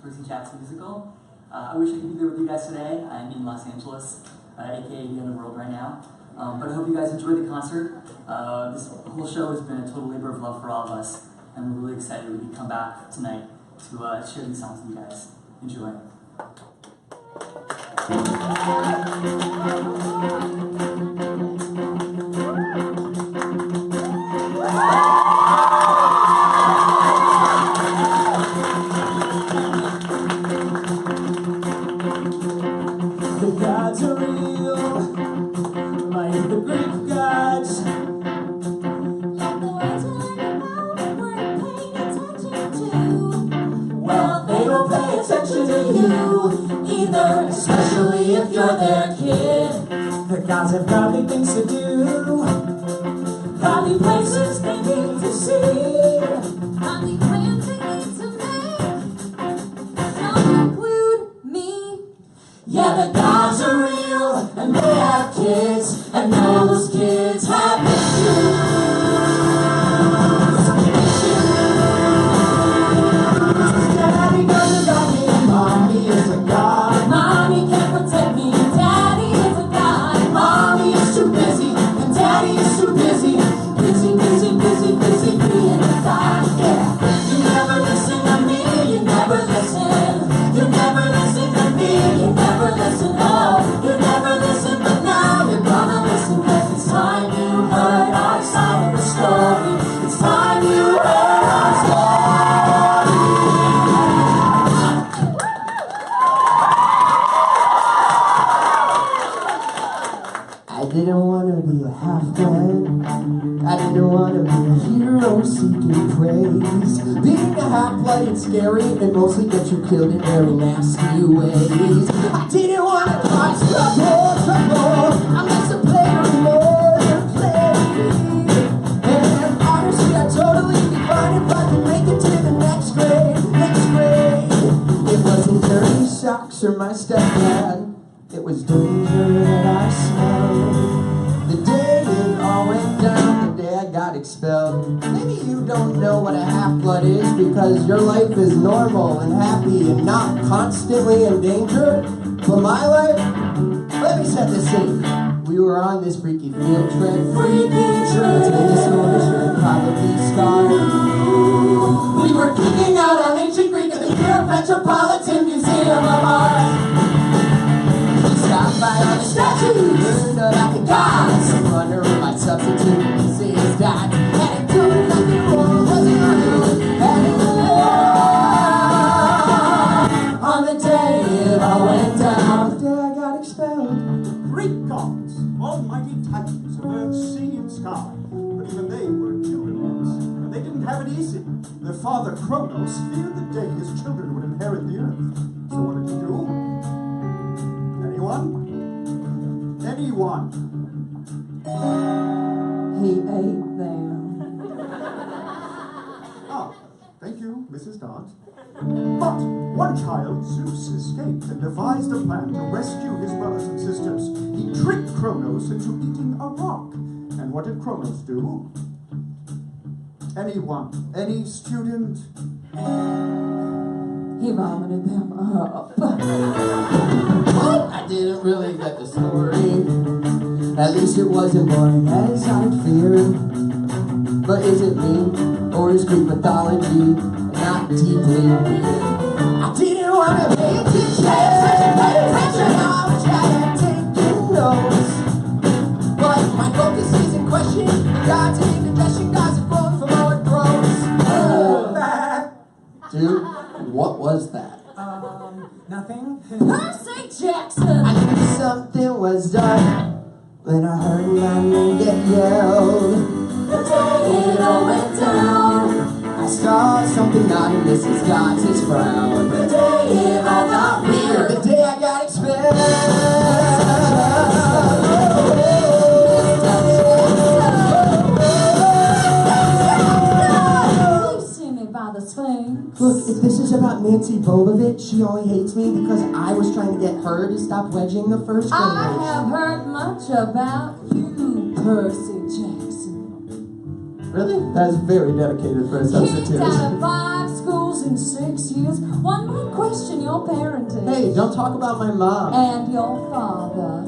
Percy Jackson musical. I wish I could be there with you guys today. I'm in Los Angeles, aka the end of the world right now. But I hope you guys enjoyed the concert. This whole show has been a total labor of love for all of us, and we're really excited we can come back tonight to share these songs with you guys. Enjoy. The gods are real, like the Greek gods. Like the ones we learned about and weren't paying attention to. Well, they don't pay attention to you either, especially if you're their kid. The gods have godly things to do, godly places they need to see. Godly plans they need to make. Don't include me. Yeah, the gods are real, and they have kids, and now those kids have issues. Daddy doesn't got me, and mommy is a god. Mommy can't protect me, and daddy is a god. Mommy is too busy, and daddy is too busy. Busy, busy, busy, busy being a god, yeah. You never listen to me, you never listen. You never listen to me, you never listen. Oh, you never listen, but now you're gonna listen. 'Cause it's time you heard our side of the story. It's time you heard our story. I didn't want to be a half-bred. I didn't want to be a hero seeking praise. Being a half-blood is scary and mostly gets you killed in very nasty ways. I didn't want to cause trouble. I'm just a player more than play. And honestly, I totally be fine if I can make it to the next grade. Next grade. It wasn't dirty socks or my stepdad. It was danger that I smelled. The day it all went down, the day I got expelled. Maybe you don't know what a half-blood is because your life is normal and happy and not constantly in danger. But my life, let me set the scene. We were on this freaky field trip. Freaky trip. Let's make this noise, you're probably scarred. We were geeking out on ancient Greek at the Europe Metropolitan Museum of Art. Stopped by all the statues, learned about the gods. I'm wondering my substitute is that. And it couldn't like the world wasn't on you. And it was on the day it all went down. The day I got expelled. Greek gods, almighty titans of earth, sea, and sky. But even they were children once, and they didn't have it easy. Their father, Kronos, feared the day his children would inherit the earth. So what did he do? Anyone? Anyone? He ate them. Ah, thank you, Mrs. Dodge. But one child, Zeus, escaped and devised a plan to rescue his brothers and sisters. He tricked Kronos into eating a rock. And what did Kronos do? Anyone? Any student? He vomited them up. I didn't really get the story. At least it wasn't boring as I'd feared. But is it me, or is Greek mythology not deeply weird? I didn't want to pay attention. Pay attention. I was trying to take notes. But my focus is in question. God's in indigestion, God's are flowing from our throats. Dude, what was that? Nothing? Percy Jackson. I knew something was done when I heard my name get yelled. The day it all went down. I saw something not in Mrs. Gods' frown. The day it all got weird. The day I got expelled. Please see me by the Sphinx. Look, if this is about Nancy Bobovich, she only hates me because I was trying to get her to stop wedging the first I graders. have heard much about you, Percy Jackson. Really? That's very dedicated for a Kicked substitute. out of 5 schools in 6 years. One more question your parenting. Hey, don't talk about my mom. And your father.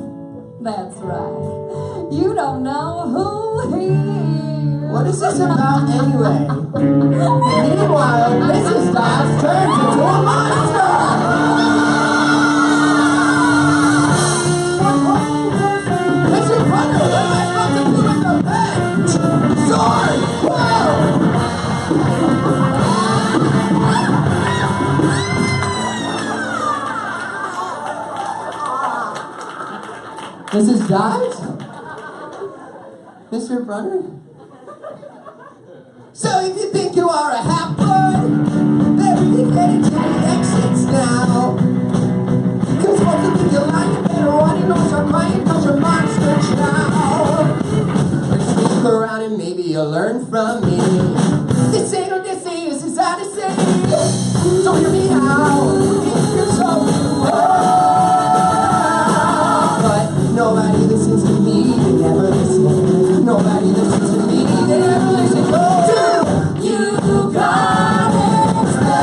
That's right. You don't know who he is. What is this about anyway? Meanwhile, Mrs. Dots turns into a monster! Mr. Brother, what am I supposed to do with the pen? Sword! Whoa! Mrs. Dots? Mr. Brunner? So if you think you are a half-blood, they're really headed to the exits now. Cause once you think you're lying, you better run, your nose are crying, cause you're monster now. Or sneak around and maybe you'll learn from me. This ain't Odyssey, this is Odyssey. So hear me out, if you're so but nobody listens to me, they never listen. Nobody listens to me, they never listen. You gotta explain.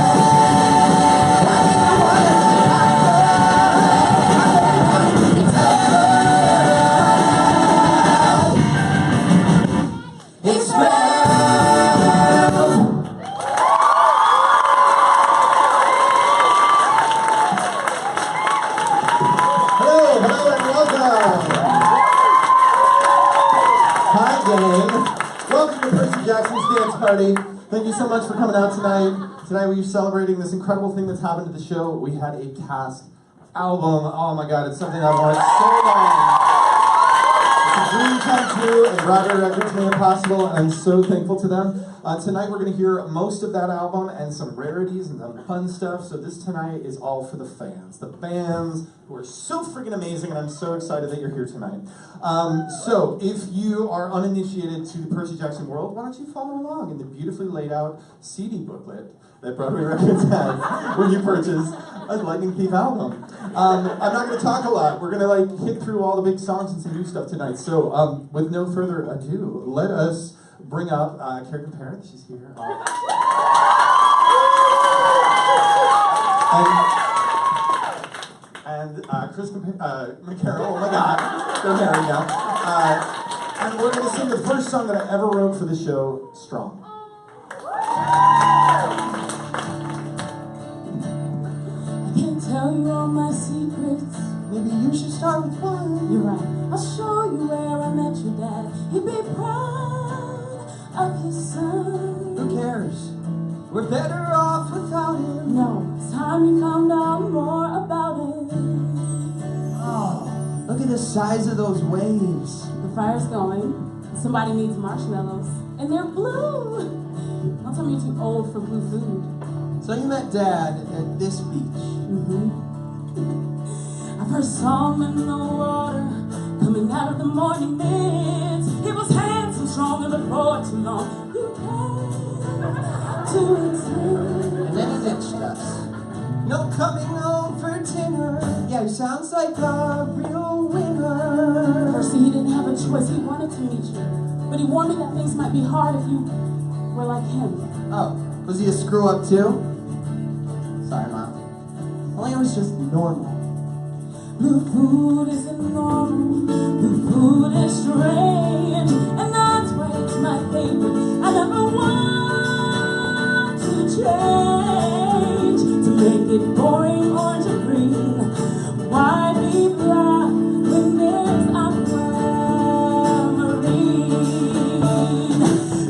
Party. Thank you so much for coming out tonight. Tonight we're celebrating this incredible thing that's happened to the show. We had a cast album. Oh my god, it's something I've wanted so long. It's a dream come true, and Broadway Records made it possible, and I'm so thankful to them. Tonight we're going to hear most of that album and some rarities and some fun stuff. So this tonight is all for the fans. The fans who are so freaking amazing, and I'm so excited that you're here tonight. So if you are uninitiated to the Percy Jackson world, why don't you follow along in the beautifully laid out CD booklet that Broadway Records has when you purchase a Lightning Thief album. I'm not going to talk a lot. We're going to hit through all the big songs and some new stuff tonight. So with no further ado, let us bring up Carrie Parent. She's here. And Chris McCarroll. Oh my God, they're married now. And we're going to sing the first song that I ever wrote for the show, Strong. I can't tell you all my secrets. Maybe you should start with one. You're right. I'll show you where I met your dad. He'd be proud of his son. Who cares? We're better off without him. No, it's time you found out more about it. Oh, look at the size of those waves. The fire's going. Somebody needs marshmallows. And they're blue. Don't tell me you're too old for blue food. So you met Dad at this beach. I first saw him in the water, coming out of the morning mist. He was handsome, strong, and before too long, you came to exist. And then he ditched us. No coming home for dinner. Yeah, he sounds like a real winner. Percy, he didn't have a choice. He wanted to meet you. But he warned me that things might be hard if you were like him. Oh, was he a screw-up too? Sorry, Mom. Only I was just normal. Blue food isn't normal. Blue food is strange. And that's why it's my favorite. I never want to change. To make it boring, orange or green. Why be black when there's aquamarine?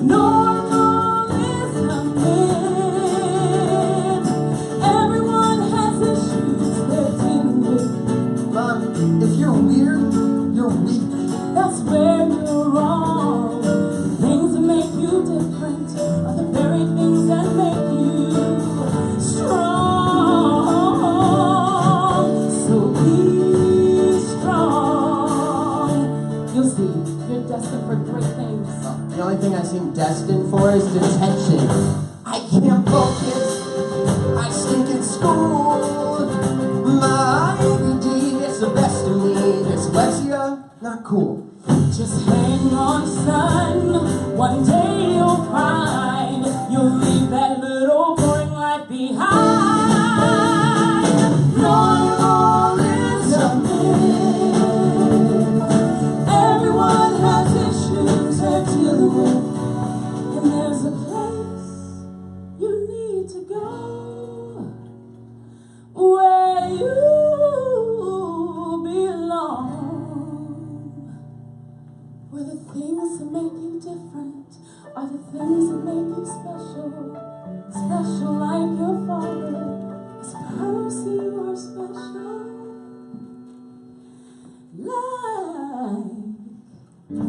Normal is a myth. Everyone has issues they're dealing with. Mom, if you're weird, you're weak. That's where you're wrong. Things that make you different are the very things that make you strong. So be strong. You'll see, you're destined for great things. The only thing I seem destined for is detention. I can't focus. I stink at school. My ADD gets the best of me. Dyslexia, not cool. Just hang on, son. One day you'll find you'll leave that little boring life behind. knows you are special, like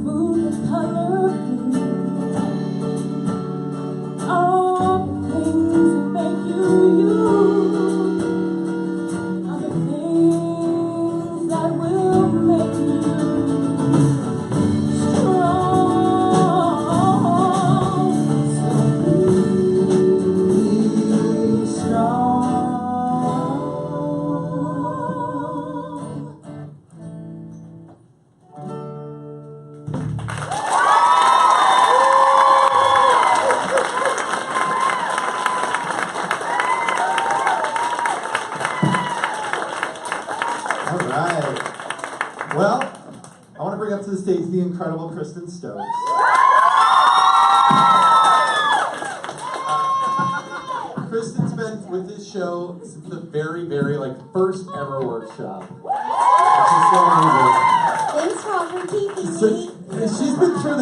food the color blue. All the things that make you you are the things that will make you strong. So be strong. All right. Well, I want to bring up to the stage the incredible Kristen Stokes. Kristen's been with this show since the very, very, first ever workshop. Which is so amazing. Thanks, Rob, for keeping So, me. she's been through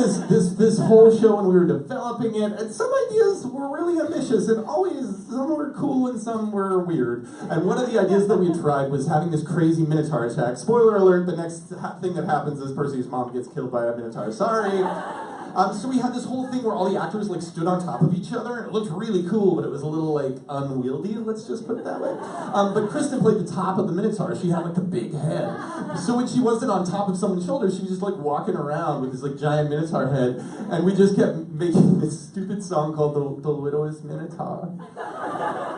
this whole show when we were developing it, and some ideas were really ambitious, and always some were cool and some were weird. And one of the ideas that we tried was having this crazy Minotaur attack. Spoiler alert: the next thing that happens is Percy's mom gets killed by a Minotaur. Sorry. So we had this whole thing where all the actors stood on top of each other, and it looked really cool, but it was a little unwieldy. Let's just put it that way. But Kristen played the top of the Minotaur. She had the big head. So when she wasn't on top of someone's shoulder, she was just walking around with this giant Minotaur head, and we just kept making this stupid song called "The Widow's Minotaur."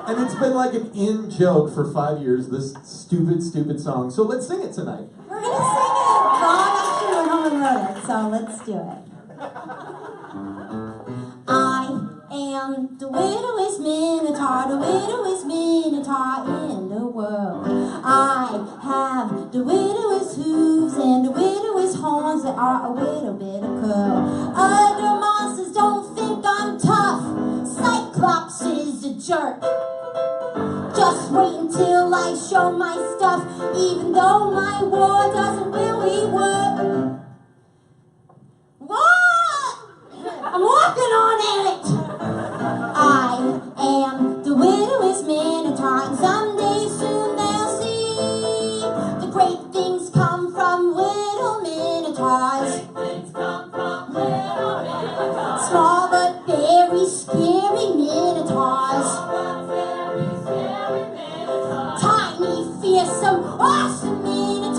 And it's been an in joke for 5 years. This stupid song. So let's sing it tonight. We're gonna sing it. Ron actually went home and wrote it, so let's do it. I am the widowest Minotaur in the world. I have the widowest hooves and the widowest horns that are a little bit of curl. Other monsters don't think I'm tough. Cyclops is a jerk. Just wait until I show my stuff, even though my war doesn't really work. What? I'm working on it. I am the widowest Minotaur, and someday soon they'll see the great things come from little Minotaurs. Small but very scary Minotaurs. Tiny, fearsome, awesome Minotaurs,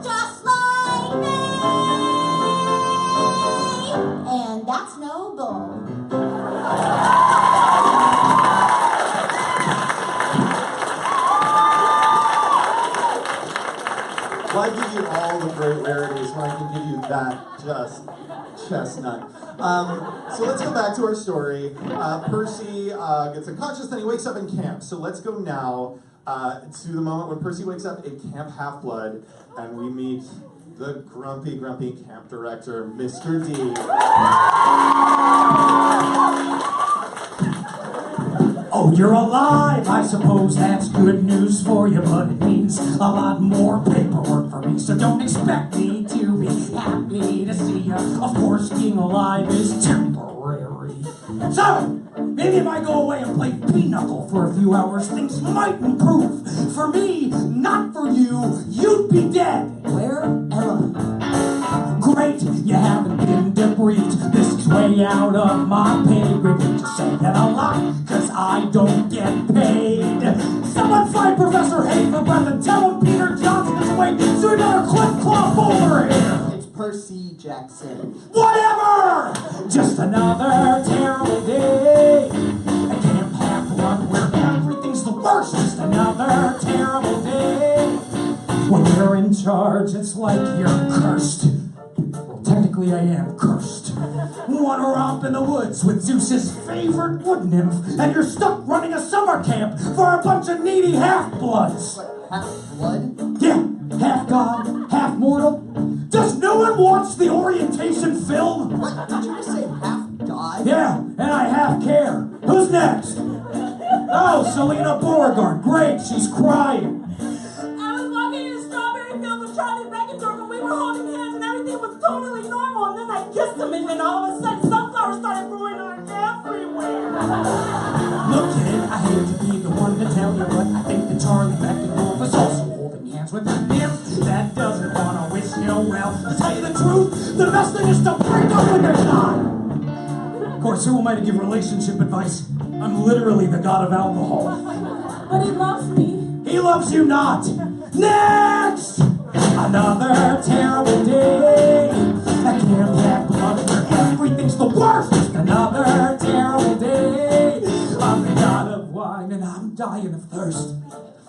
just like me. And that's no bull. Well, I give you all the great rarities when I can give you that just chestnut. So let's go back to our story. Percy gets unconscious, then he wakes up in camp. So let's go now to the moment when Percy wakes up at Camp Half-Blood, and we meet the grumpy camp director, Mr. D. Oh, you're alive! I suppose that's good news for you, but it means a lot more paperwork for me, so don't expect me to be happy to see you. Of course, being alive is temporary. So, maybe if I go away and play pinochle for a few hours, things might improve. For me, not for you, you'd be dead. Where am I? Great, you haven't been debriefed. This is way out of my pay grade. Just say that a lot, cause I don't get paid. Someone find Professor Hay for breath and tell him Peter Johnson is awake, so we better clip clop over here. It's Percy Jackson. Whatever! Just another terrible day. I can't have one where everything's the worst. Just another terrible day. When you're in charge, it's like you're cursed. Well, technically I am cursed. Wanna romp in the woods with Zeus's favorite wood nymph, and you're stuck running a summer camp for a bunch of needy half-bloods. What, Half-Blood? Yeah, half god, half mortal. Does no one watch the orientation film? What, did you just say half-God? Yeah, and I half care. Who's next? Oh, Selena Beauregard. Great, she's crying. I was walking in a strawberry field with Charlie Beckendorf, and we were holding hands, and everything was totally normal. And then I kissed him, and then all of a sudden, sunflowers started growing everywhere. Look, kid, I hate to be To tell you the truth, the best thing is to break up when there's not. Of course, who am I to give relationship advice? I'm literally the god of alcohol. But he loves me. He loves you not. Next! Another terrible day. I can't have blood where everything's the worst. Just another terrible day. I'm the god of wine and I'm dying of thirst.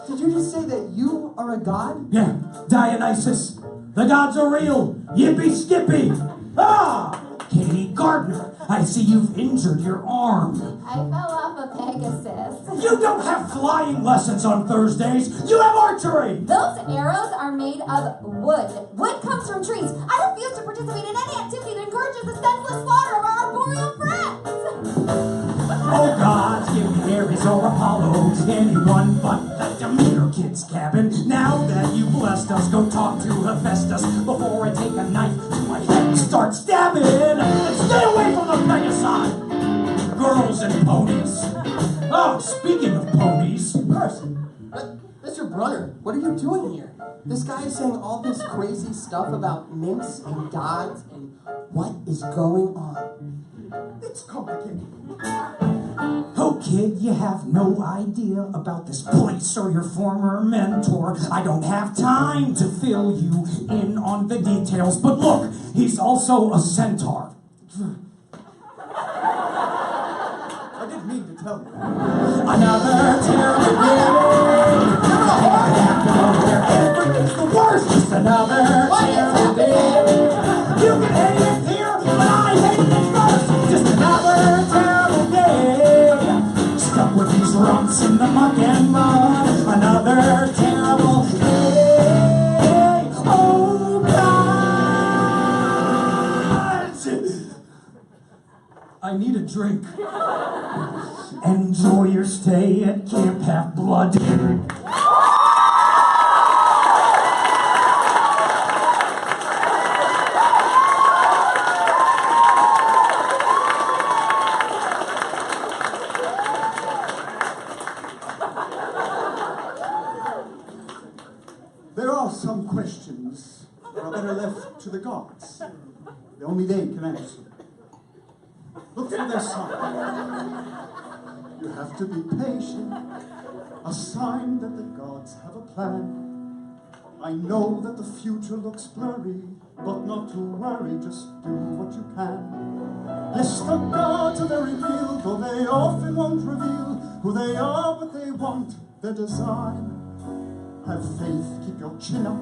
Did you just say that you are a god? Yeah, Dionysus. The gods are real. Yippee skippy. Ah! Katie Gardner, I see you've injured your arm. I fell off a Pegasus. You don't have flying lessons on Thursdays. You have archery. Those arrows are made of wood. Wood comes from trees. I refuse to participate in any activity that encourages the senseless slaughter of our arboreal friends. Oh gods, give me Ares or Apollo, anyone but the Demeter kid's cabin. Now that you've blessed us, go talk to Hephaestus before I take a knife to my head and start stabbing. And stay away from the Pegasi! Girls and ponies. Oh, speaking of ponies. Mr. Brunner, what are you doing here? This guy is saying all this crazy stuff about nymphs and gods, and what is going on? It's complicated. Oh kid, you have no idea about this place or your former mentor. I don't have time to fill you in on the details, but look, he's also a centaur. I didn't mean to tell you. Another terrible day. Everything's the worst. Just another terrible day. You can hate it here, but I hate it first. Just another terrible day. Stuck with these rumps in the muck and mud. Another terrible day. Oh God! I need a drink. Enjoy your stay at Camp Half-Blood. There are some questions that are better left to the gods. Only they can answer. Look for their sign. You have to be patient. A sign that the gods have a plan. I know that the future looks blurry, but not to worry, just do what you can. Yes, the gods are very real, though they often won't reveal who they are, what they want, their design. Have faith, keep your chin up,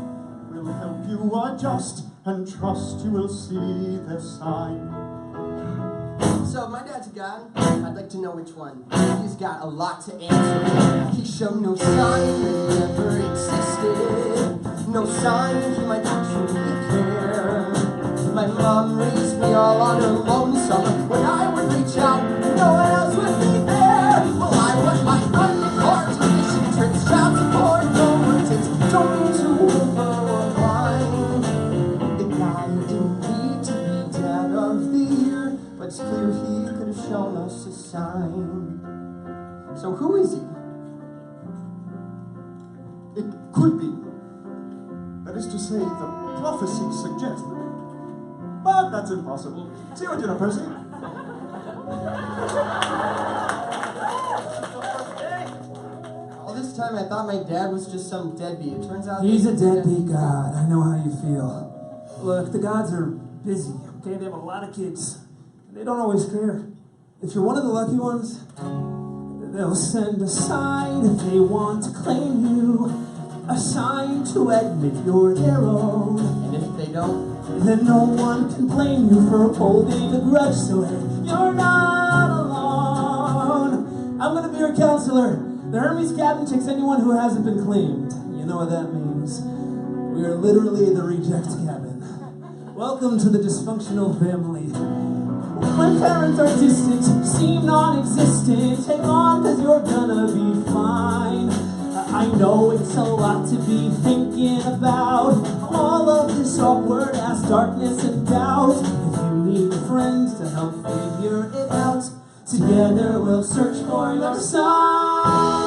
we'll help you adjust, and trust you will see their sign. So, my dad's a god. I'd like to know which one. He's got a lot to answer. He showed no sign that he ever existed. No sign he might actually care. My mom raised me all on her lonesome. When I would reach out, no one else would be there. Well, I want my undercard, tuition, trips, child support, no routines. Don't need to Uber or blind. The guy didn't need to be dad of the year, but it's clear he could have shown us a sign. So who is he? It could be. That is to say, the prophecy suggests that. But that's impossible. See what you know, Percy. All this time I thought my dad was just some deadbeat. It turns out He's a deadbeat god. I know how you feel. Look, the gods are busy, okay? They have a lot of kids. They don't always care. If you're one of the lucky ones, they'll send a sign if they want to claim you. A sign to admit you're their own. And if they don't, Then no one can blame you for holding a grudge, so hey, you're not alone. I'm gonna be your counselor. The Hermes cabin takes anyone who hasn't been claimed. You know what that means. We are literally the reject cabin. Welcome to the dysfunctional family. My parents are distant, seem non-existent. Hang on, cause you're gonna be fine. I know it's a lot to be thinking about. All of this awkward ass darkness and doubt. If you need friends to help figure it out, together we'll search for your sign.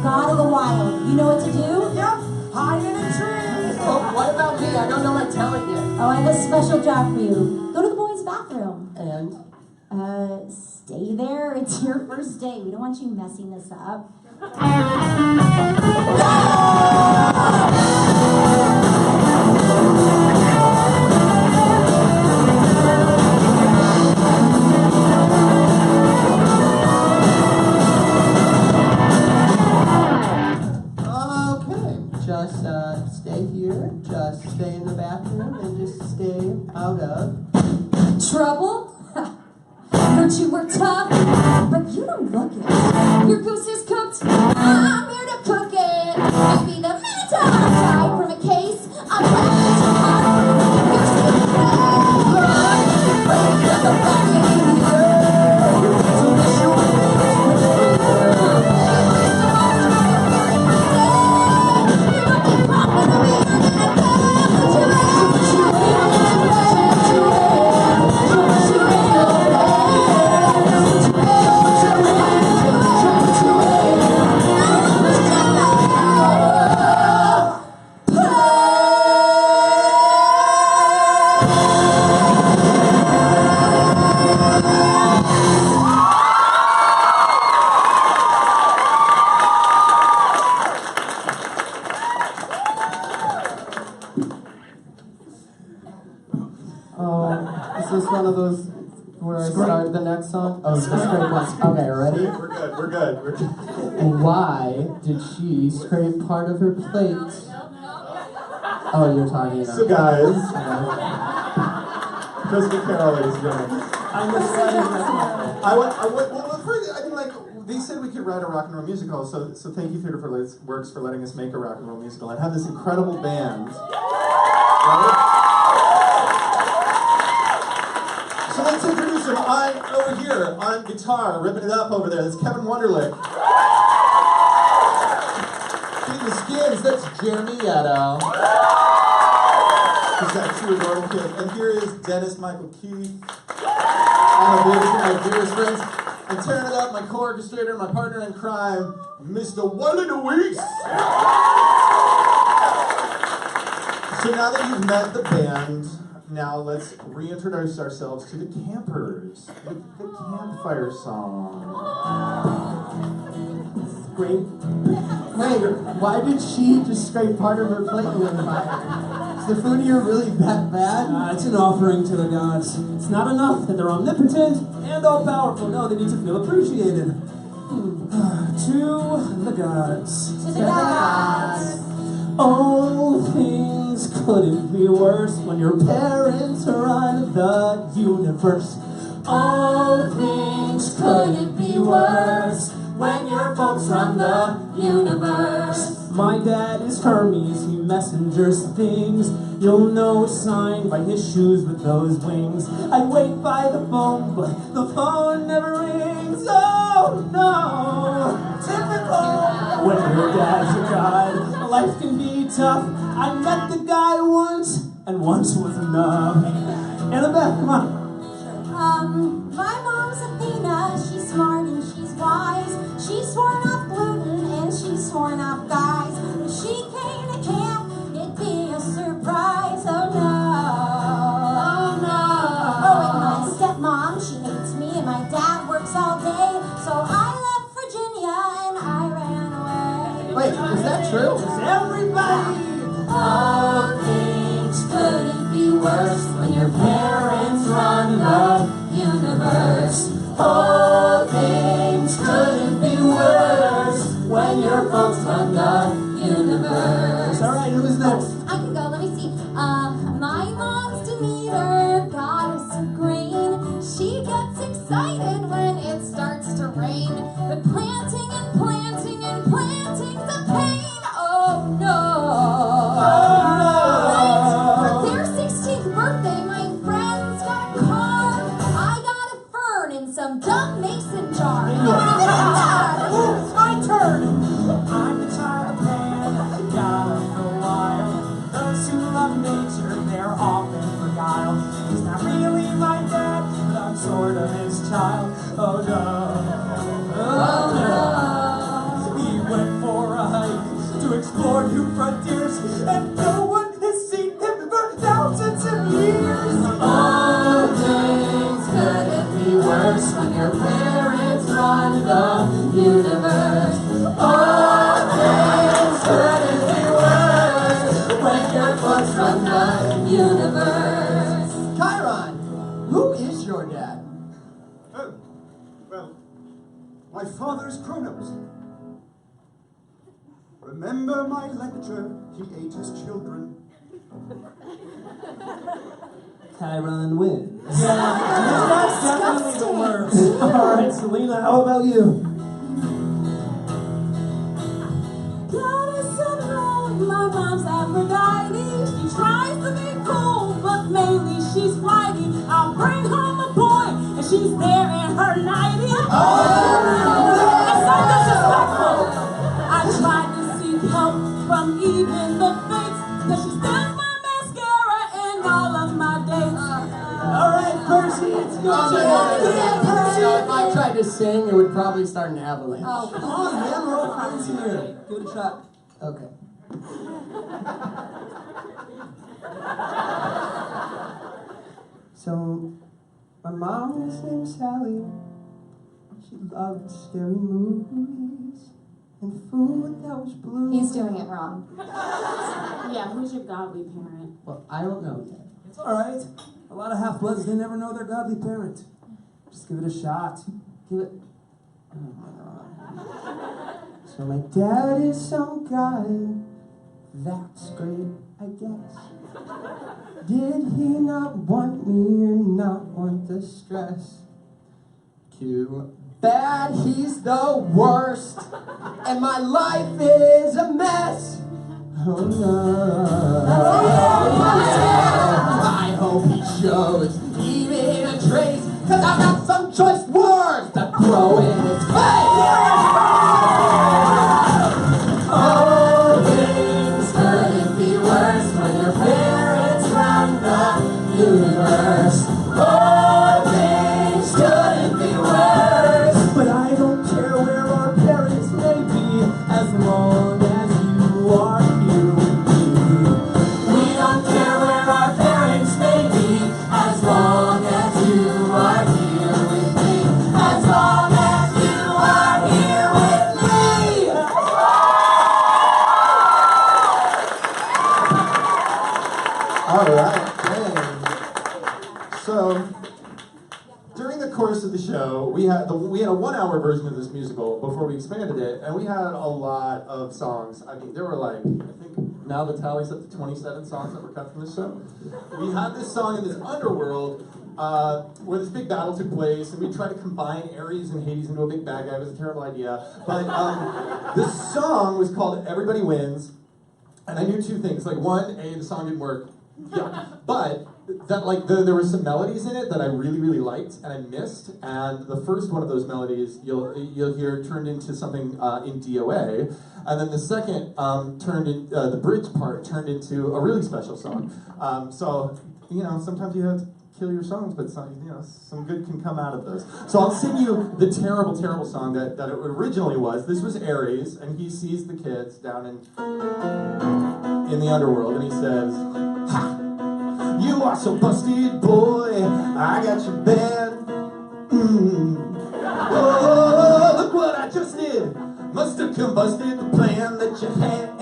gotta go wild. You know what to do? Yep, hide in a tree. Oh, what about me? I don't know my talent yet. Oh, I have a special job for you. Go to the boys' bathroom. And? Stay there. It's your first day. We don't want you messing this up. Okay, just stay here, just stay in the bathroom, and just stay out of. Trouble? Heard you were tough, but you don't look it. Your goose is cooked. I'm here to cook it. Maybe the minute I died from a case, I'm glad you're hot. You're Is this one of those where I start the next song? Oh, the scrape one. Okay, ready? We're good. Why did she scrape part of her plate? Oh, you're talking about. So guys, Okay. Christmas Carol, ladies and gentlemen. I'm just letting you They said we could write a rock and roll musical, so thank you, Theater for Works, for letting us make a rock and roll musical and have this incredible band. Right? So let's introduce him. Over here on guitar, ripping it up over there. That's Kevin Wunderlich. Beating the Skins, that's Jeremy Yaddo. He's got two adorable kids. And here is Dennis Michael Keith. My dearest friends. And tearing it up, my co-orchestrator, my partner in crime, Mr. Wally DeWeese. So now that you've met the band, now let's reintroduce ourselves to the campers. The campfire song. Great. Wait, why did she just scrape part of her plate with the fire? Is the food here really that bad? It's an offering to the gods. It's not enough that they're omnipotent and all-powerful. No, they need to feel appreciated. To the gods. To the gods. All things couldn't be worse when your parents run the universe. All things couldn't be worse when your folks run the universe. My dad is Hermes, he messengers things. You'll know a sign by his shoes with those wings. I wait by the phone, but the phone never rings. Oh no, typical. When your dad's a god, life can be tough. I met the guy once, and once was enough. Annabeth, come on. My mom's Athena. She's smart and she's wise. She's sworn off gluten and she's sworn off guys. When she came to camp, it'd be a surprise. Oh no. Oh no. Oh, and my stepmom, she hates me, and my dad works all day. So I left Virginia and I ran away. Wait, is that true? Is everybody? All things couldn't be worse when your parents run the universe. All things couldn't be worse when your folks run the universe. All right, who's next? I can go, let me see. My mom's Demeter, goddess of grain. She gets excited when it starts to rain. But planting and planting and planting's a pain. Oh no. For their 16th birthday, my friends got a car. I got a fern in some dumb mason jar. It's my turn. I'm the child of man, God of the wild. Those who love nature father's Kronos. Remember my lecture, he ate his children. Chiron wins. That's Definitely the worst. Alright, Selena, how about you? Goddess of love, my mom's Aphrodite. She tries to be cool, but mainly she's flighty. I'll bring home a boy, and she's there in her nightie. It's so disrespectful. I tried to seek help from even the fates, cause she steals my mascara and all of my dates. Alright, Percy, it's your turn. If I tried to sing, it would probably start an avalanche. Oh, come on, man, we're all friends here. Give it a shot. Okay. So, my mom was named Sally. She loved scary movies and food that was blue. He's doing it wrong. Yeah, who's your godly parent? Well, I don't know yet. It's alright. A lot of half-bloods, they never know their godly parent. Just give it a shot. Give it. Oh my god. So my dad is some guy. That's great, I guess. Did he not want me or not want the stress? Too bad he's the worst, and my life is a mess. Oh no. I hope he shows even a trace, cause I've got some choice words to throw in his face. Oh, things couldn't be worse when your parents run the universe. Oh, things couldn't be worse. But I don't care where our parents may be, as long as you are here with me. We don't care where our parents may be, as long as you are here with me. As long as you are here with me. All right, thanks. So, during the course of the show, we had a 1-hour version of this musical before we expanded it, and we had a lot of songs. I mean, there were like, I think now the tally's up to 27 songs that were cut from this show. We had this song in this underworld where this big battle took place, and we tried to combine Ares and Hades into a big bad guy. It was a terrible idea. But the song was called Everybody Wins, and I knew two things. Like, one, the song didn't work. Yeah, but that there were some melodies in it that I really, really liked and I missed. And the first one of those melodies you'll hear turned into something in DOA, and then the second the bridge part turned into a really special song. So sometimes you have to kill your songs, but some good can come out of those. So I'll sing you the terrible, terrible song that it originally was. This was Ares, and he sees the kids down in the underworld, and he says, "Ha! You are so busted, boy. I got your band. Oh, look what I just did. Must have combusted the plan that you had.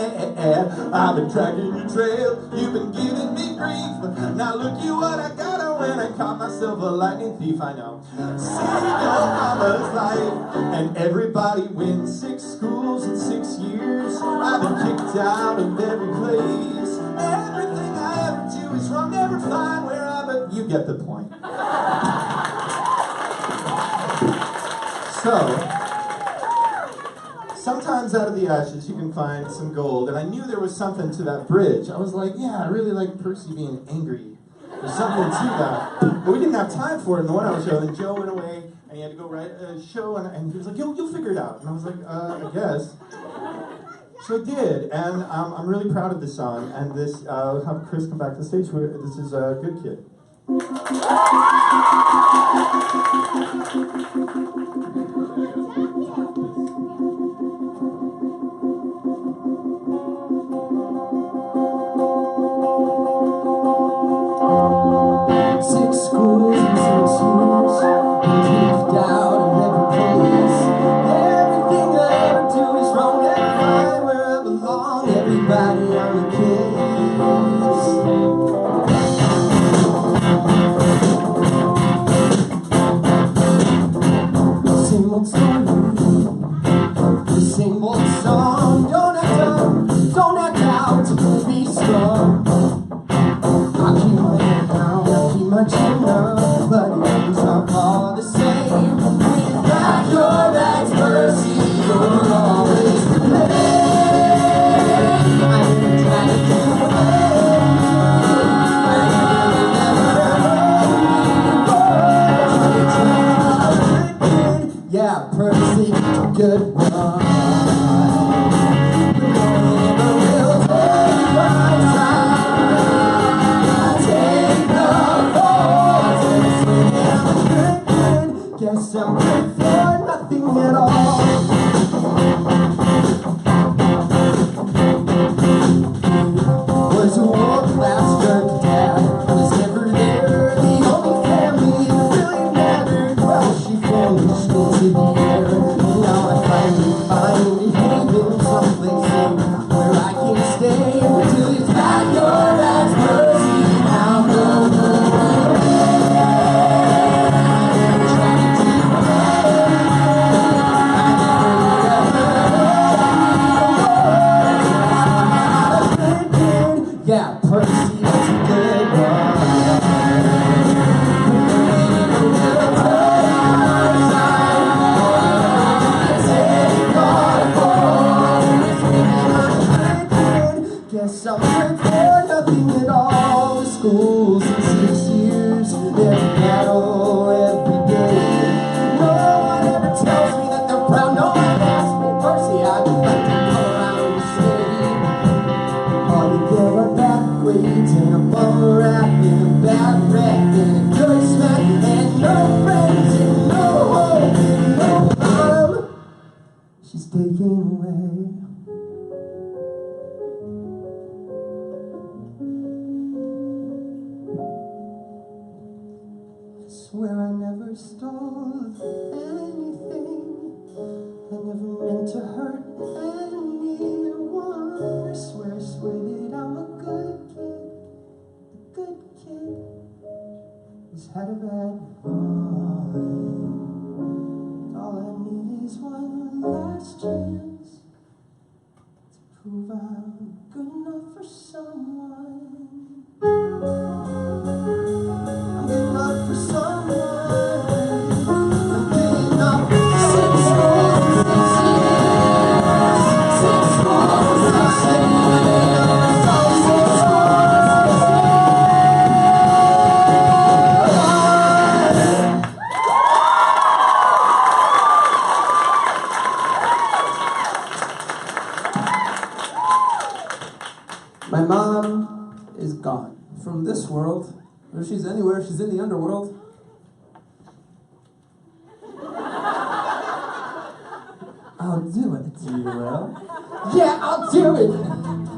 I've been tracking your trail. You've been giving me grief. Now look at what I got on when I caught myself a lightning thief. I know. Saved your mama's life. And everybody wins 6 schools in 6 years. I've been kicked out of every place. Everything I ever do is wrong. Never find where but you get the point. So, sometimes out of the ashes you can find some gold, and I knew there was something to that bridge. I was like, yeah, I really like Percy being angry. There's something to that. But we didn't have time for it in the 1 hour show, and Joe went away, and he had to go write a show, and he was like, you'll figure it out. And I was like, I guess. So I did, and I'm really proud of this song, and this, I'll have Chris come back to the stage. This is a Good Kid. Sing prove I'm good enough for someone. I'm good enough for someone. I'm good enough for someone. My mom is gone from this world. If she's anywhere, she's in the underworld. I'll do it. You will? Yeah, I'll do it!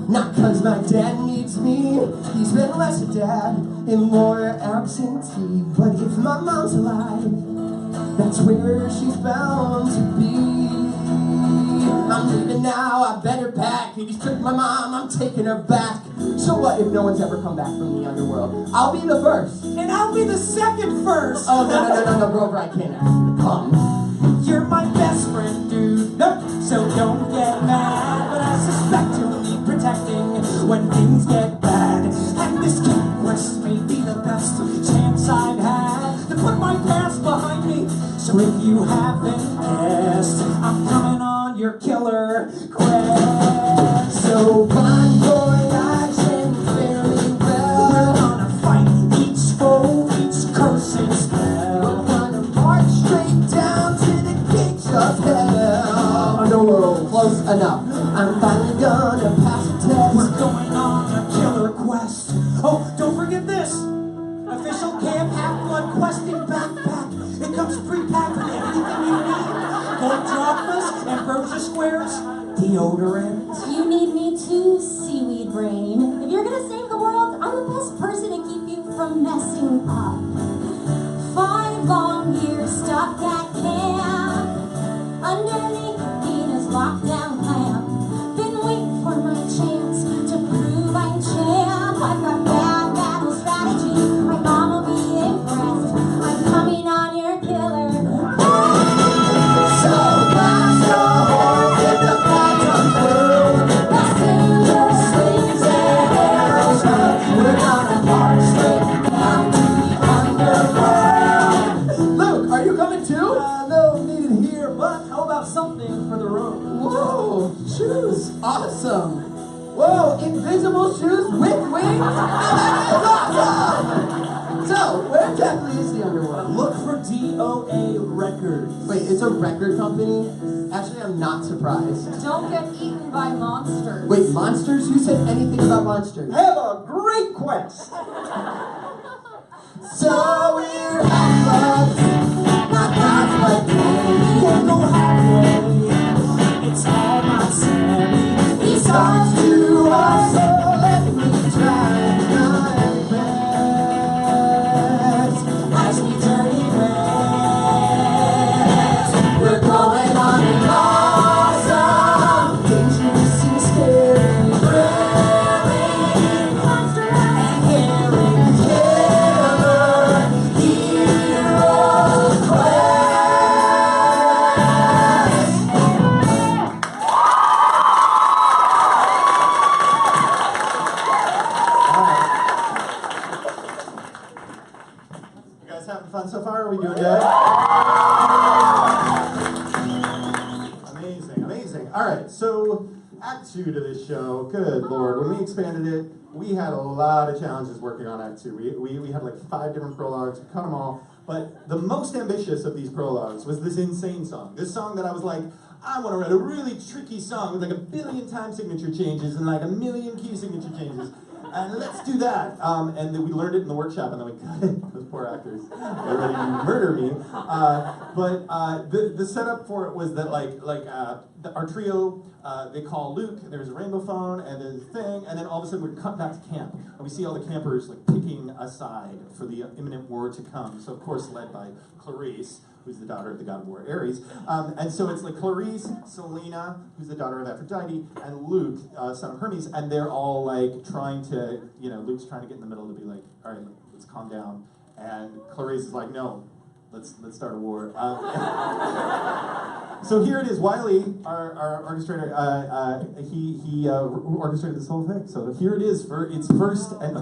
Not cause my dad needs me. He's been less a dad and more absentee. But if my mom's alive, that's where she's bound to be. I'm leaving now, I better pack. He just took my mom, I'm taking her back. So what if no one's ever come back from the underworld? I'll be the first. And I'll be the second first. Oh, no, Grover, I can't ask you to come. You're my best friend, dude. Nope, so don't get mad. But I suspect you'll need protecting when things get bad. And this conquest may be the best chance I've had to put my past behind me. So if you haven't guessed, I'm coming on your killer quest. So one boy, action fairly well. We're gonna fight each foe, each cursing spell. We're gonna march straight down to the gates of hell. Underworld, close enough. I'm finally gonna pass a test. We're going on a killer quest. Oh, don't forget this. Official Camp Half-Blood questing backpack. It comes pre-packed with everything you need. Gold drachmas, ambrosia squares, deodorant. You need me too, seaweed brain. If you're gonna save the world, I'm the best person to keep you from messing up. 5 long years stuck at camp, underneath Dina's lockdown clamp. Been waiting for my chance to prove I'm champ. I've got bad battle strategy. My mom will be impressed. I'm coming on your killer. So blast your horn with the phantom blue. Blasting your slings and arrows up. We're gonna march straight down to the underworld. Luke, are you coming too? No needed here, but how about something for the room? Whoa, shoes, awesome. Whoa, invisible shoes with wings? Now that is awesome! So, where exactly is the underworld? Look for DOA Records. Wait, it's a record company? Actually, I'm not surprised. Don't get eaten by monsters. Wait, monsters? Who said anything about monsters? Have a great quest. So we're half-bugs, not half-blood We'll go halfway. It's all not Sammy. These songs to us, so let me try my best. As we journey west, We're going on an awesome, dangerous and scary, thrilling, monster and hairy, killer, hero quest. You guys having fun so far? Are we doing good? Amazing, amazing. All right, so Act 2 to this show, good Lord. When we expanded it, we had a lot of challenges working on Act 2. We had like 5 different prologues, we cut them all. But the most ambitious of these prologues was this insane song. This song that I was like, I want to write a really tricky song with like 1 billion time signature changes and like 1 million key signature changes. And let's do that. And then we learned it in the workshop, and then we cut it. Those poor actors. They're ready to murder me. But the setup for it was that our trio, they call Luke, there's a rainbow phone, and there's a thing, and then all of a sudden we're cut back to camp. And we see all the campers like picking a side for the imminent war to come. So of course led by Clarice, who's the daughter of the god of war, Ares. And so it's like Clarice, Selena, who's the daughter of Aphrodite, and Luke, son of Hermes, and they're all like trying to, Luke's trying to get in the middle to be like, all right, let's calm down. And Clarice is like, no, let's start a war. So here it is. Wiley, our orchestrator, he orchestrated this whole thing. So here it is for its first and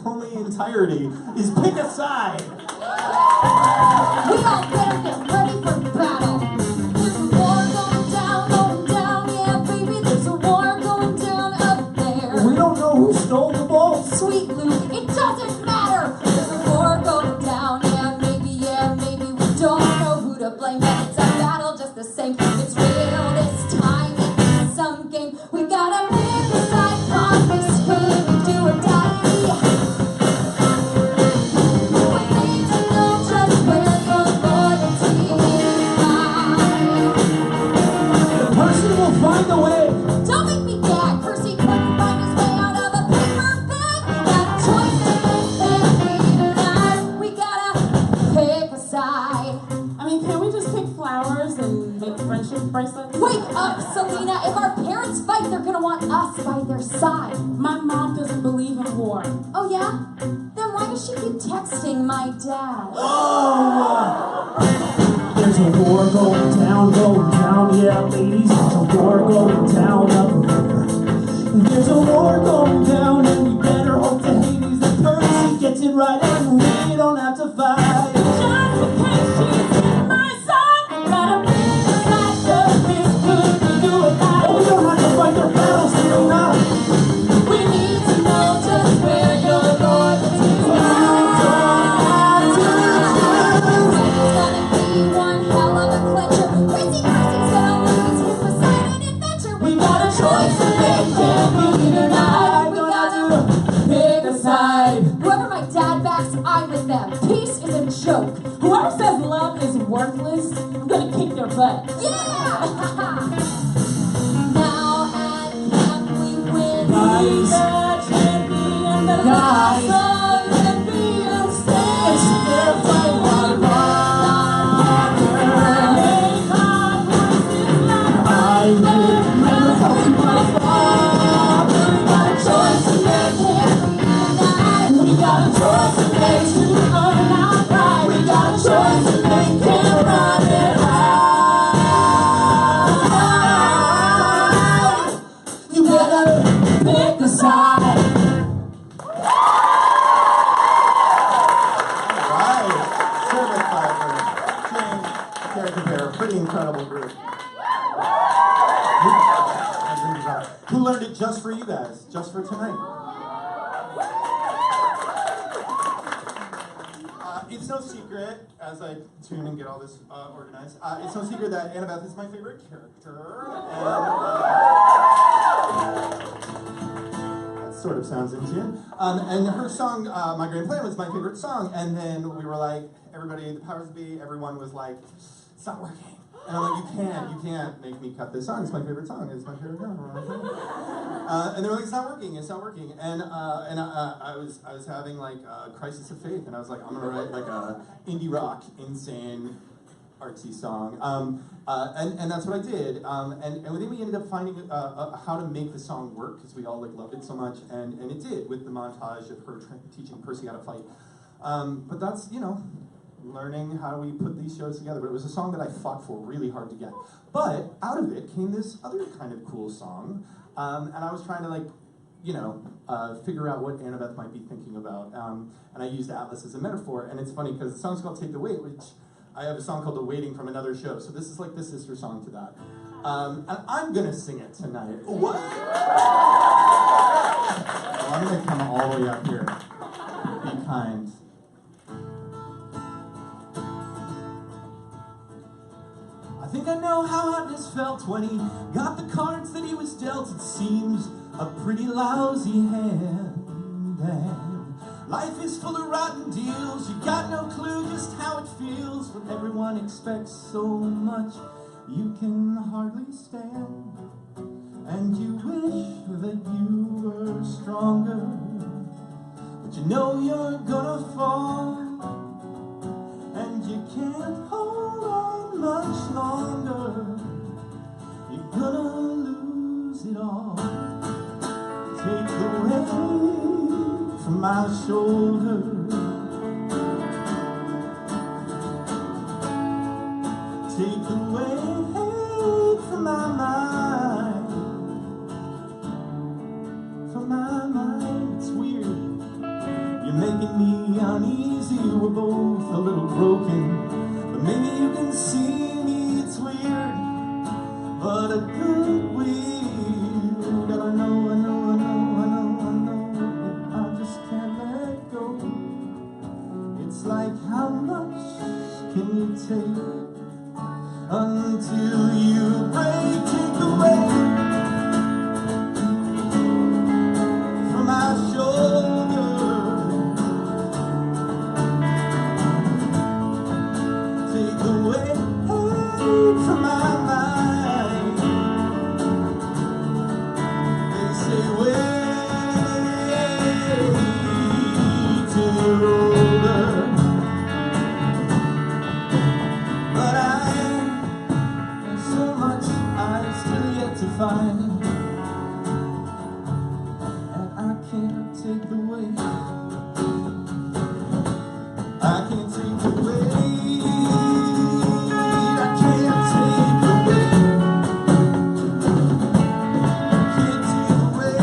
only entirety is Pick a Side. We all better get ready for battle. There's a war going down, yeah, baby. There's a war going down up there. We don't know who stole the ball. Sweet Luke, it doesn't matter. There's a war going down, yeah, maybe. We don't know who to blame, but it's a battle just the same. It's real this time, it's some game. We gotta pick a side on this game, do or die. We need to know just where your loyalty lies. The person will find a way. Don't make me gag. Percy couldn't find his way out of a paper bag. We got a choice to make, family tonight. We gotta pick a side. I mean, can't we just pick flowers and make friendship bracelets? Wake up, Selena. If our parents fight, they're gonna want us by their side. My mom doesn't believe in war. Oh yeah? Then why does she keep texting my dad? There's a war going down, yeah, ladies. There's a war going down up there. There's a war going down, and we better hope to Hades that Percy gets it right, and we don't have to fight. Just in case she's in my side, gotta pick a side, 'cause it's good to do it right. Oh, we don't have to fight their battles, Selena. We need to know just where your loyalty lies. It's gonna be one hell of a clincher. Percy's gonna lose his Poseidon adventure. We got a choice to make, can't be denied. We gotta pick a side. Whoever my dad backs, I'm with them. Peace is a joke. Whoever says love is worthless, I'm gonna kick their butt. Yeah! Now at camp we win. Guys. The champion, the Guys. last champion stands. It's their fight, my Make our voices loud. I live never helping my father. We got a choice to make, can't be denied. We got a choice to make to earn our pride. We got a choice to make, can't run it high. You better pick a side. Right. Certified for James, Carrie Compare, pretty incredible group. Who learned it just for you guys, just for tonight? It's no secret, as I tune and get all this organized, it's no secret that Annabeth is my favorite character, and that sort of sounds into and her song, My Grand Plan, was my favorite song, and then we were like, everybody, the powers that be, everyone was like, it's not working. And I'm like, you can't make me cut this song. It's my favorite song. It's my favorite song. And they were like, it's not working. And I was having like a crisis of faith, and I was like, I'm gonna write like a indie rock, insane, artsy song. And that's what I did. And then we ended up finding how to make the song work because we all like loved it so much, and it did with the montage of her teaching Percy how to fight. But that's learning how we put these shows together. But it was a song that I fought for really hard to get. But out of it came this other kind of cool song, and I was trying to figure out what Annabeth might be thinking about. And I used Atlas as a metaphor, and it's funny because the song's called Take the Weight, which I have a song called The Waiting from another show, so this is like the sister song to that. And I'm gonna sing it tonight. What? Oh, I'm gonna come all the way up here. Be kind. I think I know how Atlas felt when he got the cards that he was dealt. It seems a pretty lousy hand. And life is full of rotten deals. You got no clue just how it feels when everyone expects so much you can hardly stand. And you wish that you were stronger, but you know you're gonna fall. And you can't hold on much longer. You're gonna lose it all. Take the weight from my shoulder. we're both a little broken, but maybe you can see me, it's weird, but a good weird. I know, I just can't let go. It's like, how much can you take until you break? Take the weight from my shoulder. Take the weight from my mind. They say way too older, but there's so much I've still yet to find, and I can't take the weight. I can't take the weight. I can't take the weight. Can't take the weight.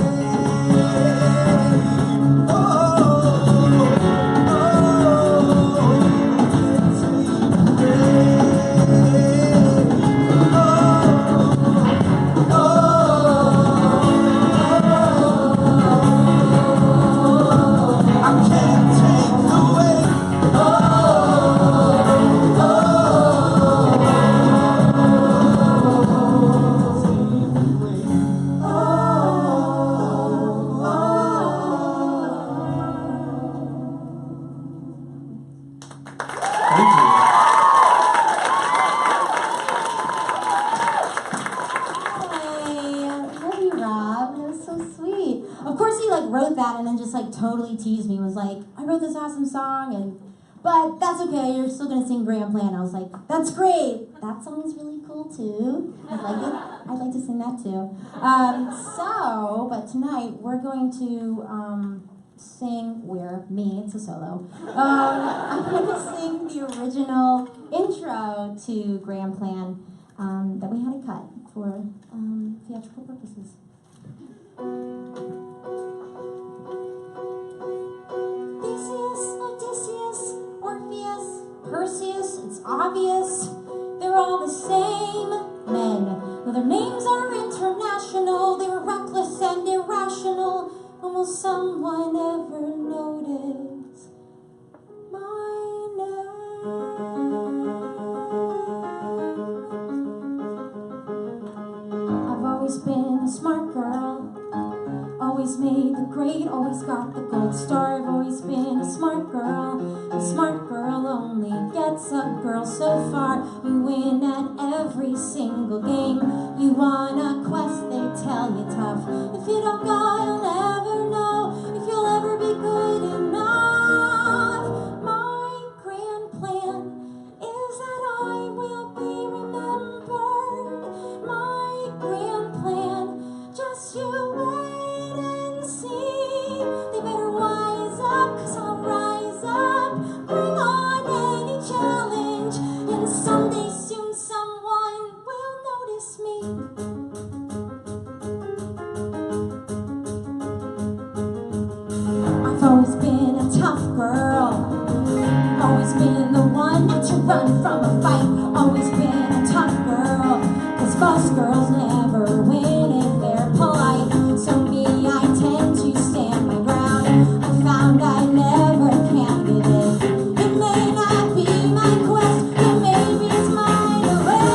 Oh, can't take the weight. I can't take the weight. Thank you. Hey, love you, Rob. That was so sweet. Of course, he like wrote that and then just like totally teased me. Was like, I wrote this awesome song, but that's okay. You're still gonna sing Grand Plan. I was like, that's great. That song is really cool too. I'd like to sing that too. But tonight we're going to sing. It's a solo. I'm going to sing the original intro to Grand Plan that we had to cut for theatrical purposes. Theseus, Odysseus, Orpheus, Perseus, it's obvious they're all the same men. Though their names are international, they were reckless and irrational. Will someone ever notice my name? I've always been a smart girl, always made the grade, always got the gold star. I've always been a smart girl. A smart girl only gets a girl so far. You win at every single game. You want a quest, they tell you tough. If you don't go, you'll never know if you'll ever be good enough. My grand plan is that I will be remembered. My grand plan, just you wait and see. They better wise up, 'cause I'll rise up. Bring on any challenge, and someday soon someone will notice me. I've always been a tough girl, always been the one not to run from a fight. Always been a tough girl, 'cause most girls never win if they're polite. So me, I tend to stand my ground. I found I never can give in. It may not be my quest, but maybe it's mine to win.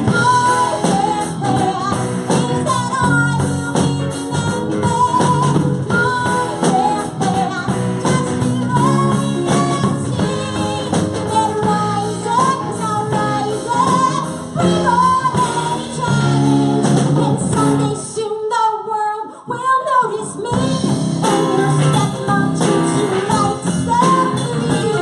My grand plan is that I will be remembered. My grand plan, just be waiting and see. You better rise up, 'cause I'll rise up. Bring on any challenge, and someday soon the world will notice me. And you'll step on shoes you like to step free.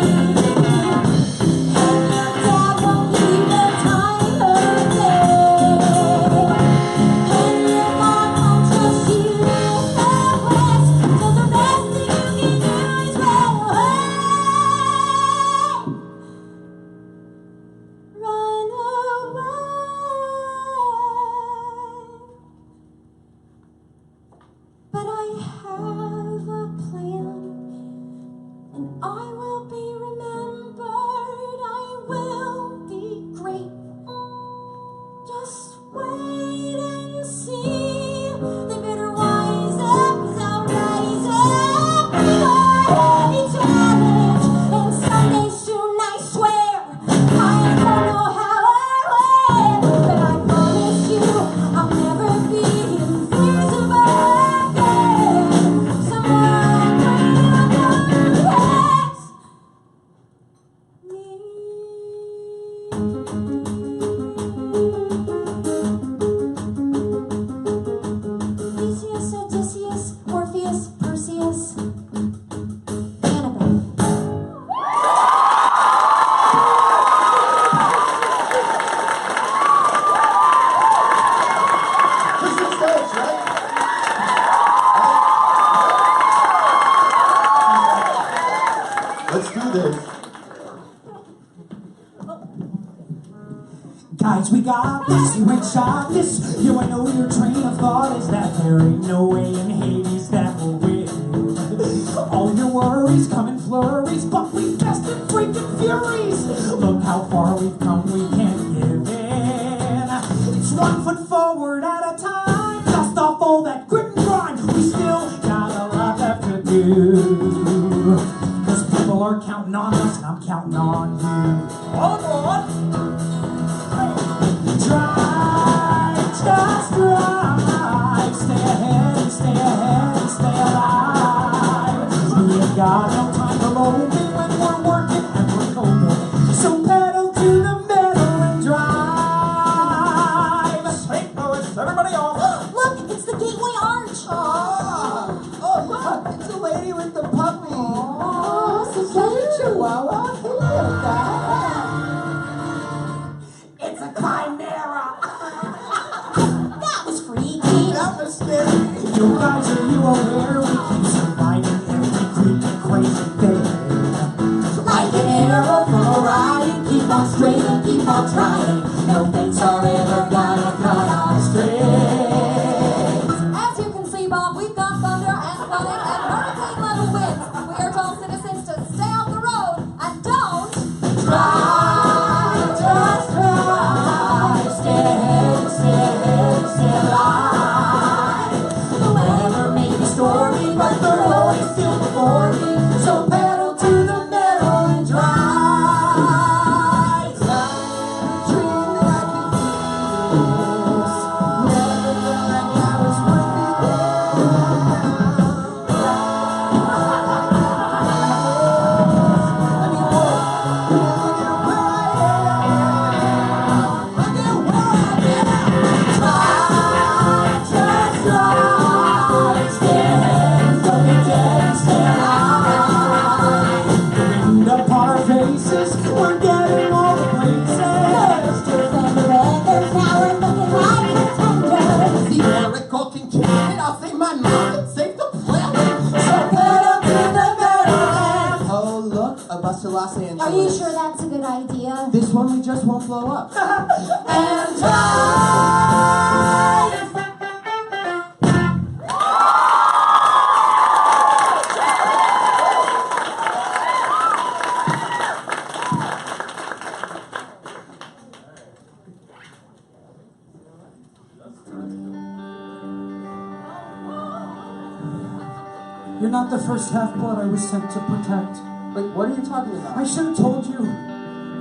And your dad won't leave the time of day. And your mom won't trust you with the rest. So the best thing you can do is run away. Run away. But I have a plan, and I will do this. Guys, we got this, you ain't shot this. You I know your train of thought is that there ain't no way in Hades that will win. All your worries come in flurries, but we tested freaking furies. Look how far we've come, we can't give in. It's 1 foot forward at a time. Dust off all that grit and grind. We still got a lot left to do. Cause people are counting on us and I'm counting on you. All aboard! Drive, just drive. Stay ahead, stay ahead, stay alive. We ain't got no time for moping when we're working and we're coping. So pedal to the metal and drive. St. Louis, everybody off. Look, it's the Gateway Arch. Oh, look, it's the lady with the puppy. Oh, so Cute chihuahua. Hello, guys. It's a chimera. that was freaky. That was scary. You guys, are you aware we keep surviving every creepy crazy thing? Like an arrow from a ride, keep on straight and keep on trying. No things are ever gonna cut our strings. As you can see, Bob, we've got thunder and flooding and hurricane-level winds. We urge all citizens to stay off the road and don't drive, just drive. Stay ahead, stay ahead, stay alive. The weather may be stormy, but the road is still before me. So pedal to the metal and drive. Dream that I could do this. Never felt like I was worth it. I mean, whoa, look at where I am. Look at where I am. Drive, just drive. Stay ahead, don't be dead, stay alive. Wind upon our faces, we're getting all the places. Just on the weather's now we're looking like contenders. The Oracle can kill it. I'll save my mom and save the planet. So pedal to the metal and Oh, look, a bus to Los Angeles. are you sure that's a good idea? This one we just won't blow up. And drive. You're not the first half-blood I was sent to protect. Wait, what are you talking about? I should have told you,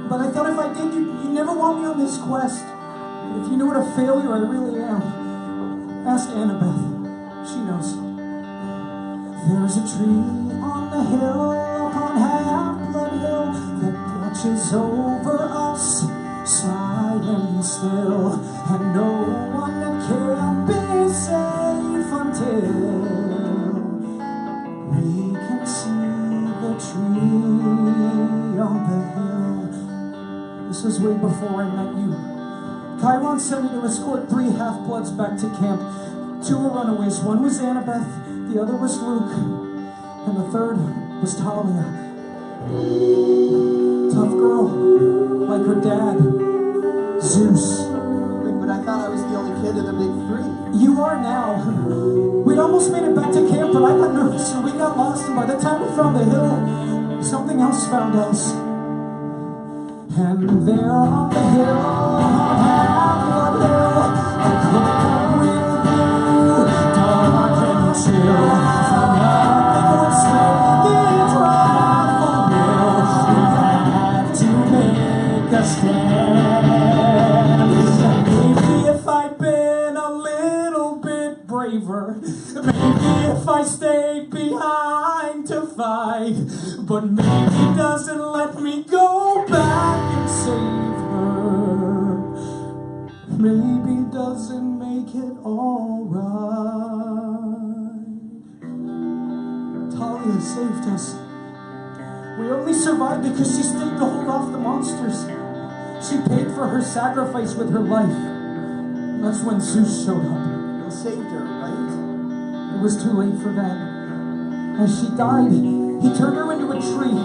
but I thought if I did, you'd never want me on this quest. If you knew what a failure I really am, ask Annabeth. She knows. There's a tree on the hill, upon Half-Blood Hill, that watches over us, silent still, and no one can be safe until we can see the tree on the hill. This was way before I met you. Chiron sent me to escort 3 half-bloods back to camp. 2 were runaways. One was Annabeth, the other was Luke, and the third was Talia. Tough girl, like her dad, Zeus. Wait, but I thought I was the only kid of the big 3. You are now. We'd almost made it back to camp, but I got nervous and we got lost, and by the time we found the hill, something else found us. And there on the hill, on Half-Blood Hill, a cold wind blew, dark and chill. From nothing would swing its rightful will. We had to make a stand. Maybe if I'd been a little bit braver, maybe if I stayed behind to fight, but maybe doesn't let me go back and save her. Maybe doesn't make it alright. Talia saved us. We only survived because she stayed to hold off the monsters. She paid for her sacrifice with her life. That's when Zeus showed up. And saved her, right? It was too late for that. As she died, he turned her into a tree.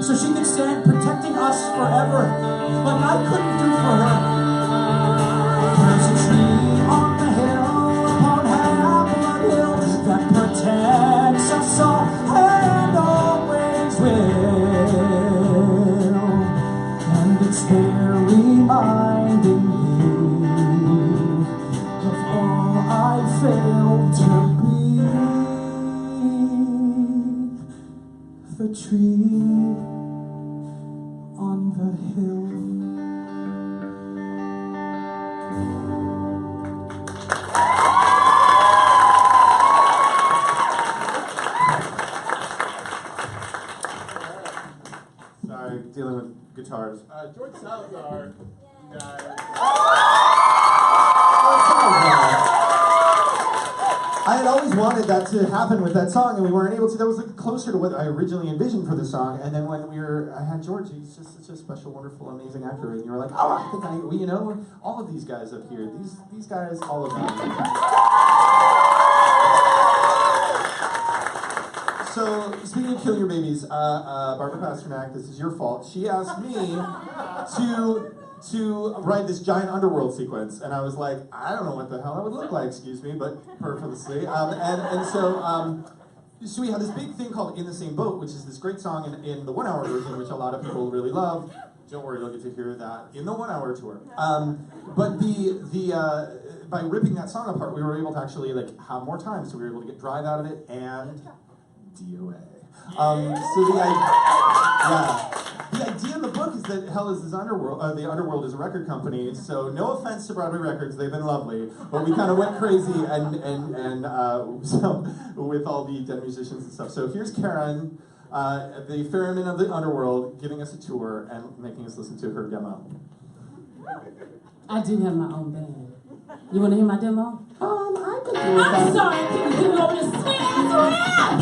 so she could stand protecting us forever, like I couldn't do for her. There's a tree on the hill, upon Half-Blood Hill, that protects us all and always will. And it's there reminding me of all I failed to be. The tree on the hill. Sorry, dealing with guitars. George Salazar. I had always wanted that to happen with that song, and we weren't able to. That was like closer to what I originally envisioned for the song. And then when I had George, he's just such a special, wonderful, amazing actor. And you were like, oh, I think you know, all of these guys up here, these guys, all of them. So, speaking of killing your babies, Barbara Pasternak, this is your fault. She asked me to write this giant underworld sequence, and I was like, I don't know what the hell that would look like, excuse me, but purposely. So we have this big thing called In the Same Boat, which is this great song in the 1 hour version, which a lot of people really love. Don't worry, you'll get to hear that in the 1 hour tour. But by ripping that song apart, we were able to actually have more time, so we were able to get Drive out of it and DOA. The idea in the book is that Hell is this underworld. The underworld is a record company. So no offense to Broadway Records, they've been lovely, but we kind of went crazy so with all the dead musicians and stuff. So here's Karen, the ferryman of the underworld, giving us a tour and making us listen to her demo. I do have my own band. You want to hear my demo? I could do it. I'm sorry, can you give me over this sweet ass rap?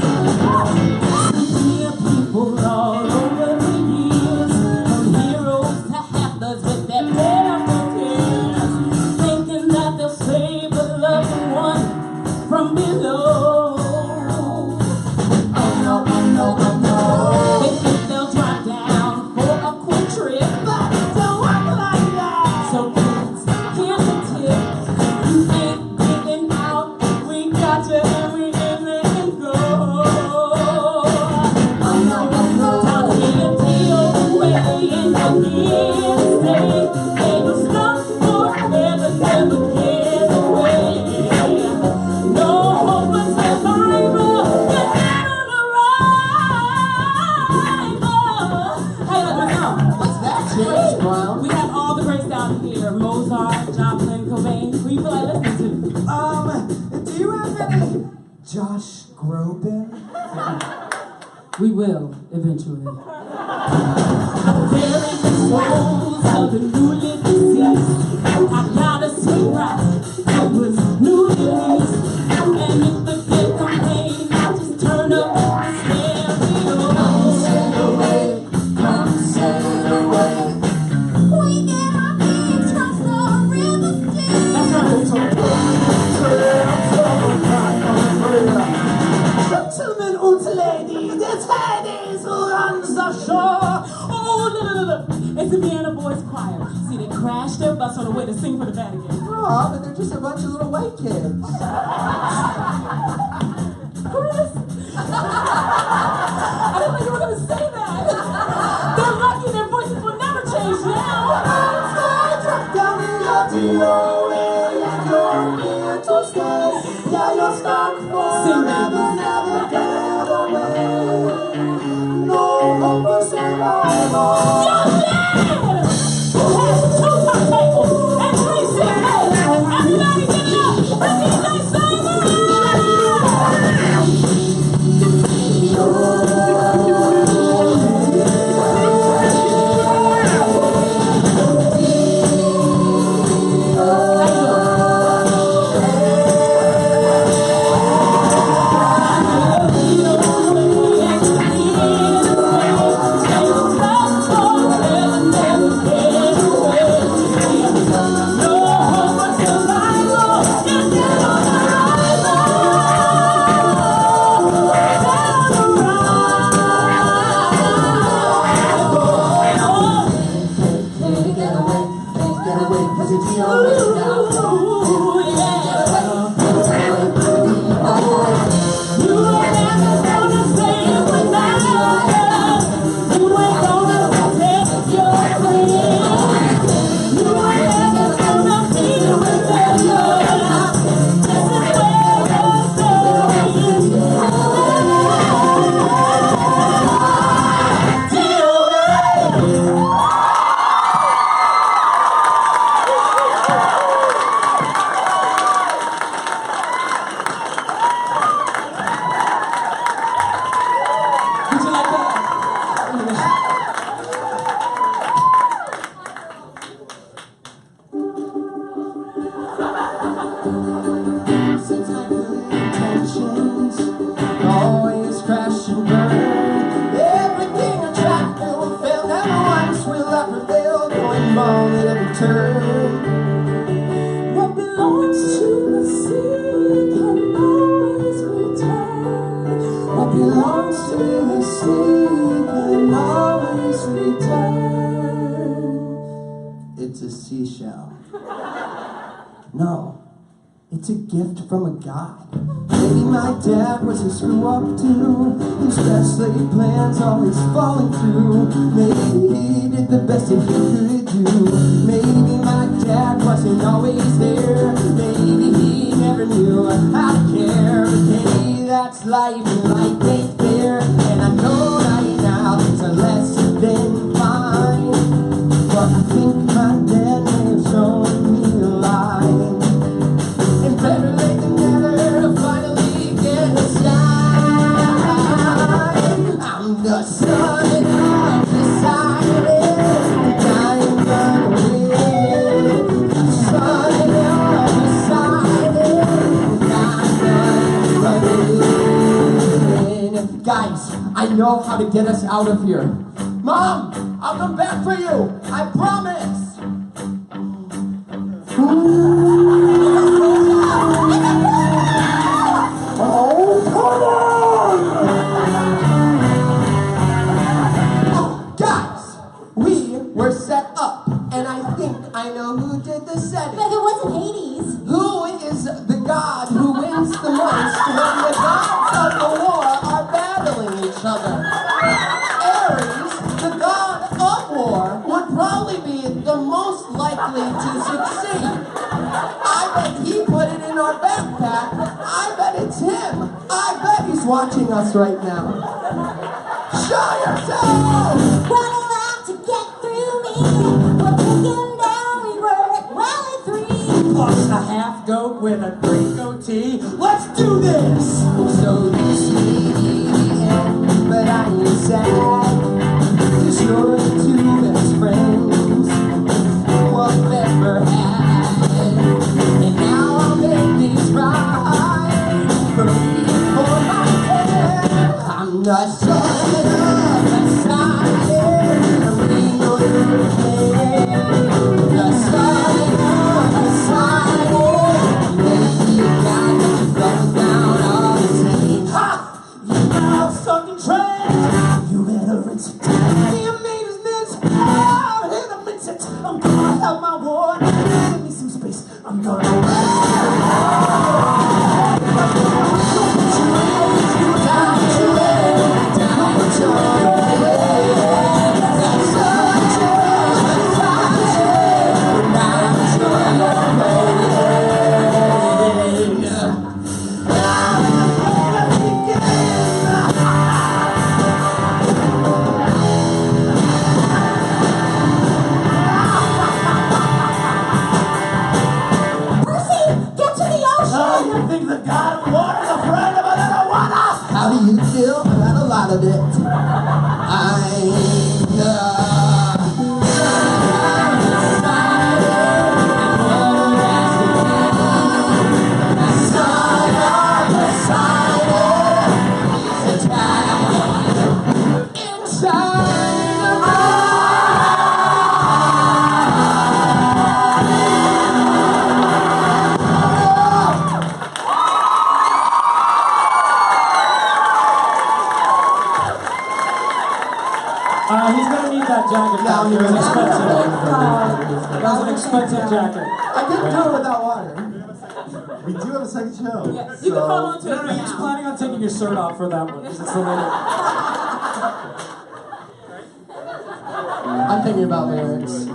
Dear people all over the years, from heroes to heifers with their head up their tears, thinking that they'll save the loved one from below. Oh no, oh no, oh no. They think they'll drop down for a quick trip, but it don't work like that. So kids, here's the tip. You ain't getting out, we got you and we in there and go. Down here, DOA and you're here to stay. And you're stuck forever, never get away. No hope of survival, you're dead on arrival. Hey, look, What's that, James Brown? we have all the greats down here. Mozart, Joplin, Cobain. Who you feel like listening to? Do you have any Josh Groban? We will, eventually. Burying the souls of the newly deceased. I gotta say right, it was newly released. And if the kid complain, I just turn up the stereo. Come sail away. We get our beats from the river Styx. That's right. Gentlemen und ladies, the Teddies runs the shore. Oh, look. It's the Vienna Boys Choir. See, they crashed their bus on the way to sing for the Vatican. Oh, but they're just a bunch of little white kids. Chris! I didn't think you were going to say that. They're lucky their voices will never change now. Down in your DOA, and you're here to stay. Yeah, you're stuck forever, never get away. No hope for survival. You're dead! Who has two turntables and 3 CDs? Everybody get it up for DJ Simon! always crash and burn. Everything I tried to fail, never once will I prevail. Going wrong at every turn. What belongs to the sea can always return. What belongs to the sea can always return. It's a seashell. No, it's a gift from a god. Maybe my dad was a screw up too. His best laid plans always falling through. Maybe he did the best that he could do. Maybe my dad wasn't always there. Maybe he never knew how to care. But hey, that's life and life ain't fair. And I know right now things are less than fine. But I think my dad may have shown me a line. And better late than never to finally get a sign. I'm the son of decided that I am gonna win. The son of decided that I'm gonna win. Guys, I know how to get us out of here. Mom, I'll come back for you. I promise. Guys, we were set up, and I think I know who did the setting. But it wasn't Hades. Who is the god who wins the most when the gods of the war are battling each other? Ares, the god of war, would probably be the most likely to succeed. I bet he put it in our backpack. I bet it's him. I bet he's watching us right now. Show yourself! Well, we'll have to get through me. We'll take him down. We were at well at 3. Plus a half goat with a great goatee. Let's do this! So this may be the end, but I ain't sad. 'Cause you're the two best friends I've ever had. And now I'll make this right for me and for my dad. I'm the son of decided, and we know you're the son of decided. Maybe you got going down all the same. Ha! You now sunken trend! You better rinse it. The amazement's out in the midst. I'm gonna have my war. Give me some space. I'm gonna you think the god of war is a friend of a little water? How do you feel? I got a lot of it. I'm the He's gonna need that jacket. No, It was you're expensive. right. That was an expensive jacket. I couldn't do it without water. We do have a second show. Yes, you can hold on to No, it no, for he's now. planning on taking your shirt off for that one. 'Cause it's the later. I'm thinking about lyrics.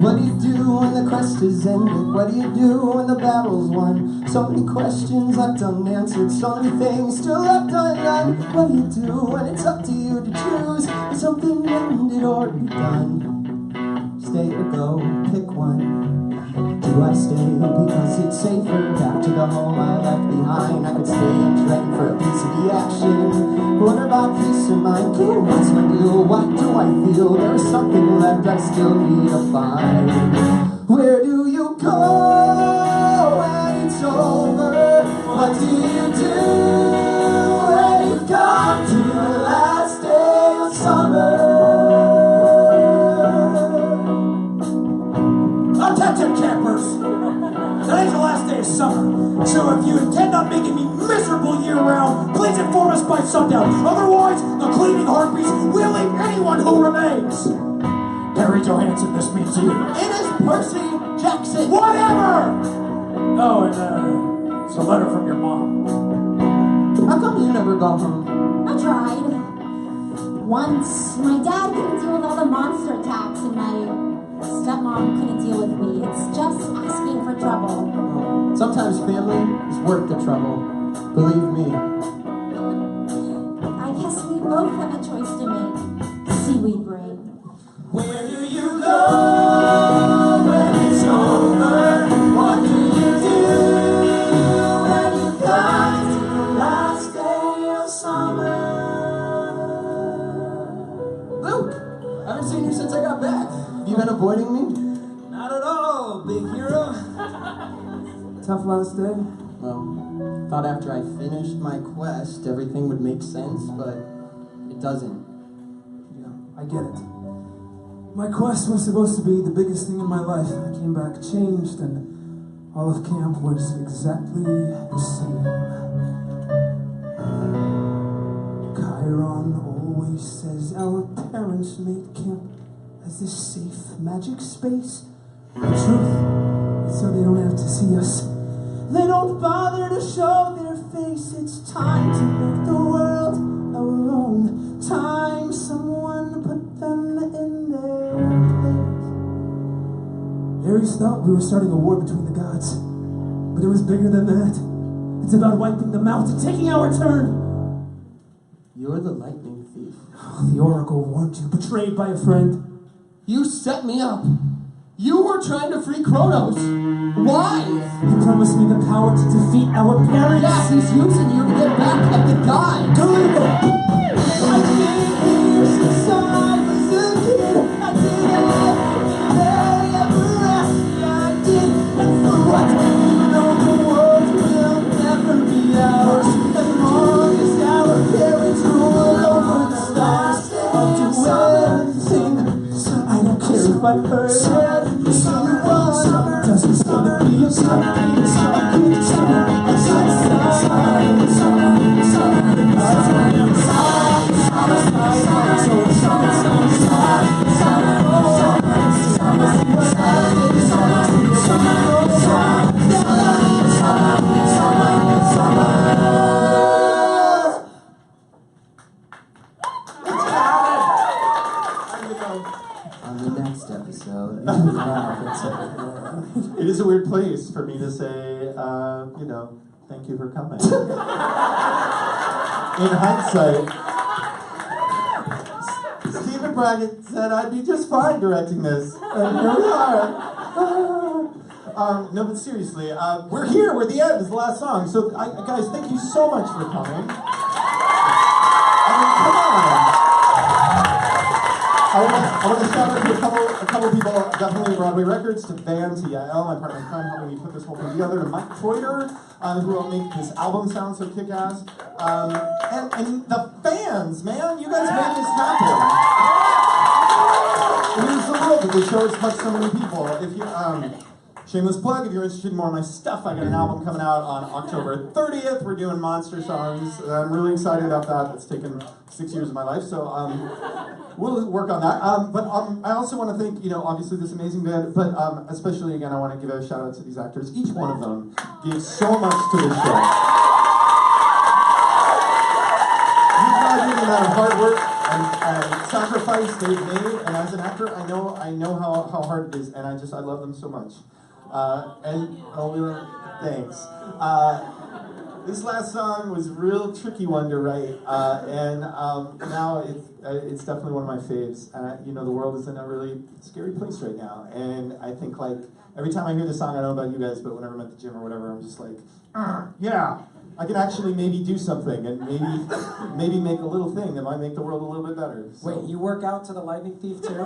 What do you do when the quest is ended? What do you do when the battle's won? So many questions left unanswered, so many things still left undone. What do you do when it's up to you to choose? Is something ended or begun? Stay or go, pick one. Do I stay because it's safer? Back to the home I left behind. I could stay and train for a piece of the action. What about peace of mind? Ooh, what's my deal? What do I feel? There's something left I still need to find. Where do you go when it's over? What do you do So if you intend on making me miserable year-round, please inform us by sundown. Otherwise, the cleaning harpies will eat anyone who remains. Harry Johansson, this means you. It is Percy Jackson. Whatever! Oh, and it's a letter from your mom. How come you never go home? I tried. Once, my dad couldn't deal with all the monster attacks, and my stepmom couldn't deal with me. It's just asking for trouble. Sometimes family is worth the trouble. Believe me. I guess we both have a choice to make. Seaweed brain. Where do you go when it's over? What do you do when you got to the last day of summer? Luke, I haven't seen you since I got back. You been avoiding me? Not at all, big hero. Tough last day? Well, thought after I finished my quest, everything would make sense, but it doesn't. Yeah, I get it. My quest was supposed to be the biggest thing in my life. I came back changed, and all of camp was exactly the same. Chiron always says our parents made camp as this safe magic space. The truth is so they don't have to see us. They don't bother to show their face. It's time to make the world our own. Time someone put them in their place. Ares thought we were starting a war between the gods, but it was bigger than that. It's about wiping them out and taking our turn. You're the lightning thief. The Oracle warned you, betrayed by a friend. You set me up. You were trying to free Kronos. Why? He promised me the power to defeat our parents. Yeah, he's using you to get back at the guy. I've been here since I was a kid. I did everything they ever asked me. I did, and for what? You know the world will never be ours as long as our parents rule over the stars. I'll do anything. I don't care if I hurt someone. Doesn't seem to be a summer. On the next episode. It is a weird place for me to say, thank you for coming. In hindsight, Stephen Brackett said I'd be just fine directing this, and here we are. No, but seriously, we're here. We're at the end. It's the last song. So, guys, thank you so much for coming. I mean, come on. I want to shout out to a couple people, definitely Broadway Records, to Van, to Yael, my partner in crime, helping me put this whole thing together, to Mike Troiter, who helped make this album sound so kick-ass, and the fans, man, you guys made this happen. It means the world that the show has touched so many people. If you, shameless plug, if you're interested in more of my stuff, I got an album coming out on October 30th. We're doing monster songs. I'm really excited about that. That's taken 6 years of my life, so we'll work on that. But I also want to thank, obviously this amazing band, but especially, again, I want to give a shout out to these actors. Each one of them gave so much to this show. You guys the amount of hard work and sacrifice they've made, and as an actor, I know how hard it is, and I love them so much. Thanks. This last song was a real tricky one to write, and now it's definitely one of my faves. The world is in a really scary place right now, and I think every time I hear this song, I don't know about you guys, but whenever I'm at the gym or whatever, I'm just like, yeah, I can actually maybe do something, and maybe make a little thing that might make the world a little bit better. So. Wait, you work out to the Lightning Thief too?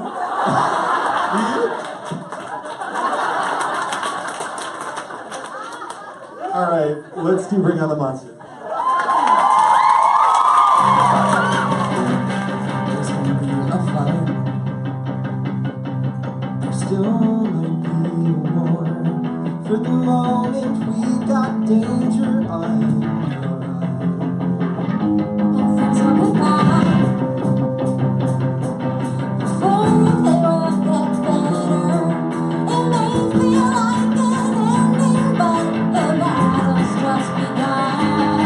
All right, let's do Bring On the Monster. There's gonna be a fire. There still might be a war. For the moment we got danger on And things will get bad before they will get better. It may feel like an ending, but the battle's just begun.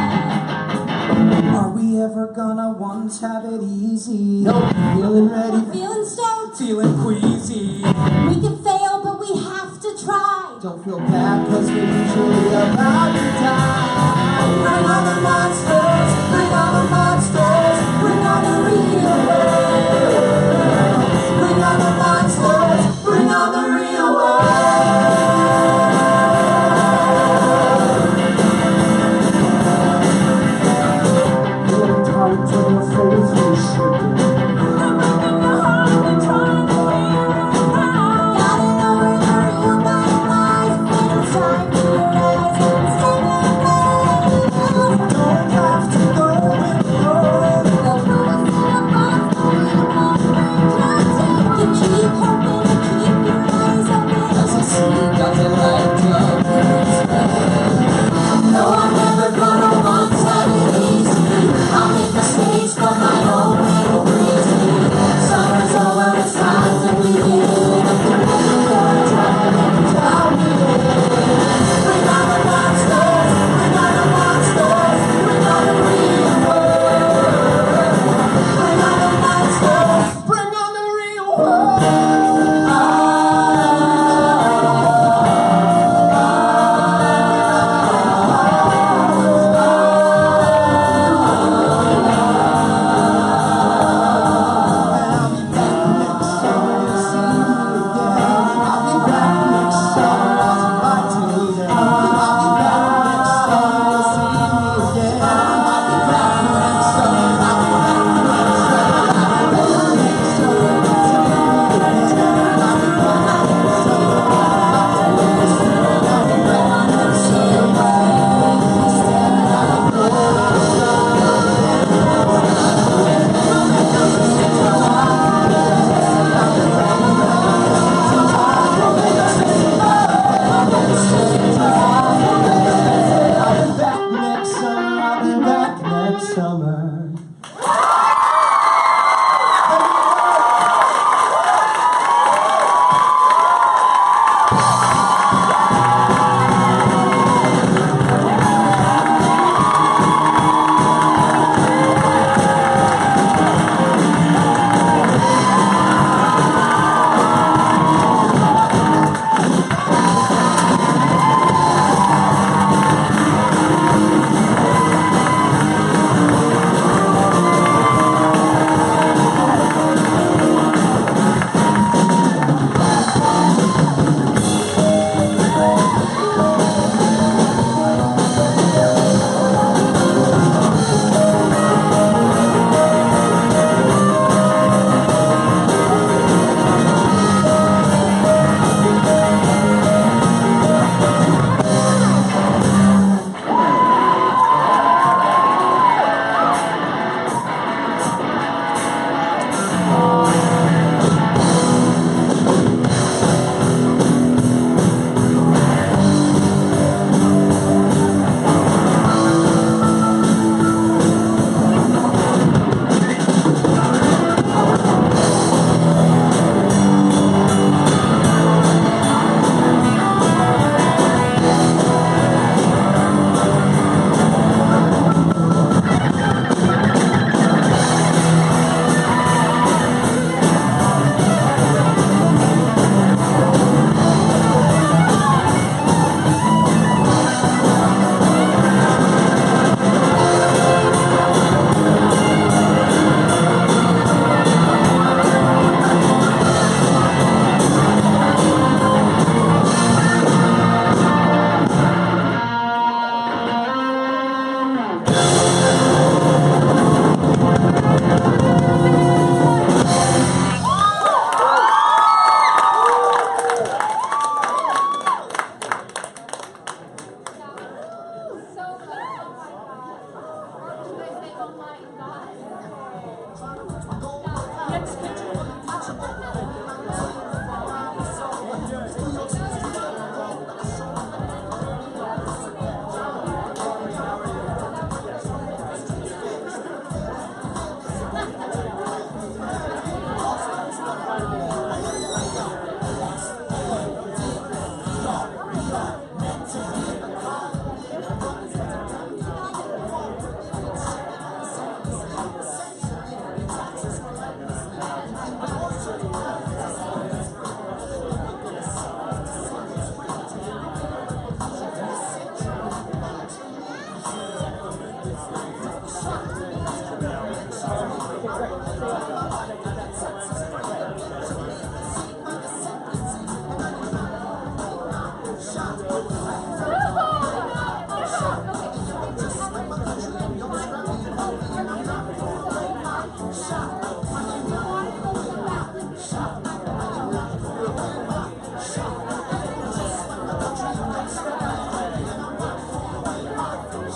Are we ever gonna once have it easy? Nope, feeling ready. Feeling stoked, Feeling queasy. we can fail, but we have to try. Don't feel bad, cause we're usually about to die. Bring on the monsters, bring on the monsters, bring on the real world. Bring on the monsters, bring on the real world. Feeling tight to the faith we should do. I'm breaking your heart and trying to feel it now. Gotta know where the real bad lies when it's time to rise and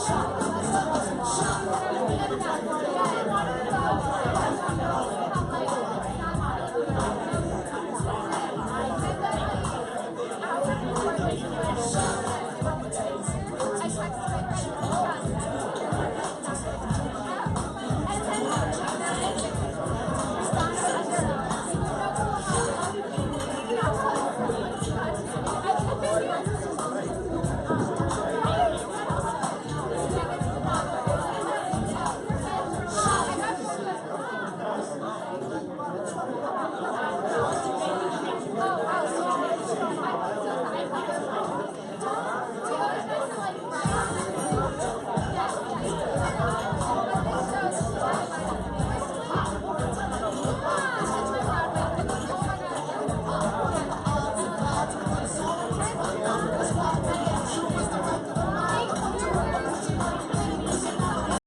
shot.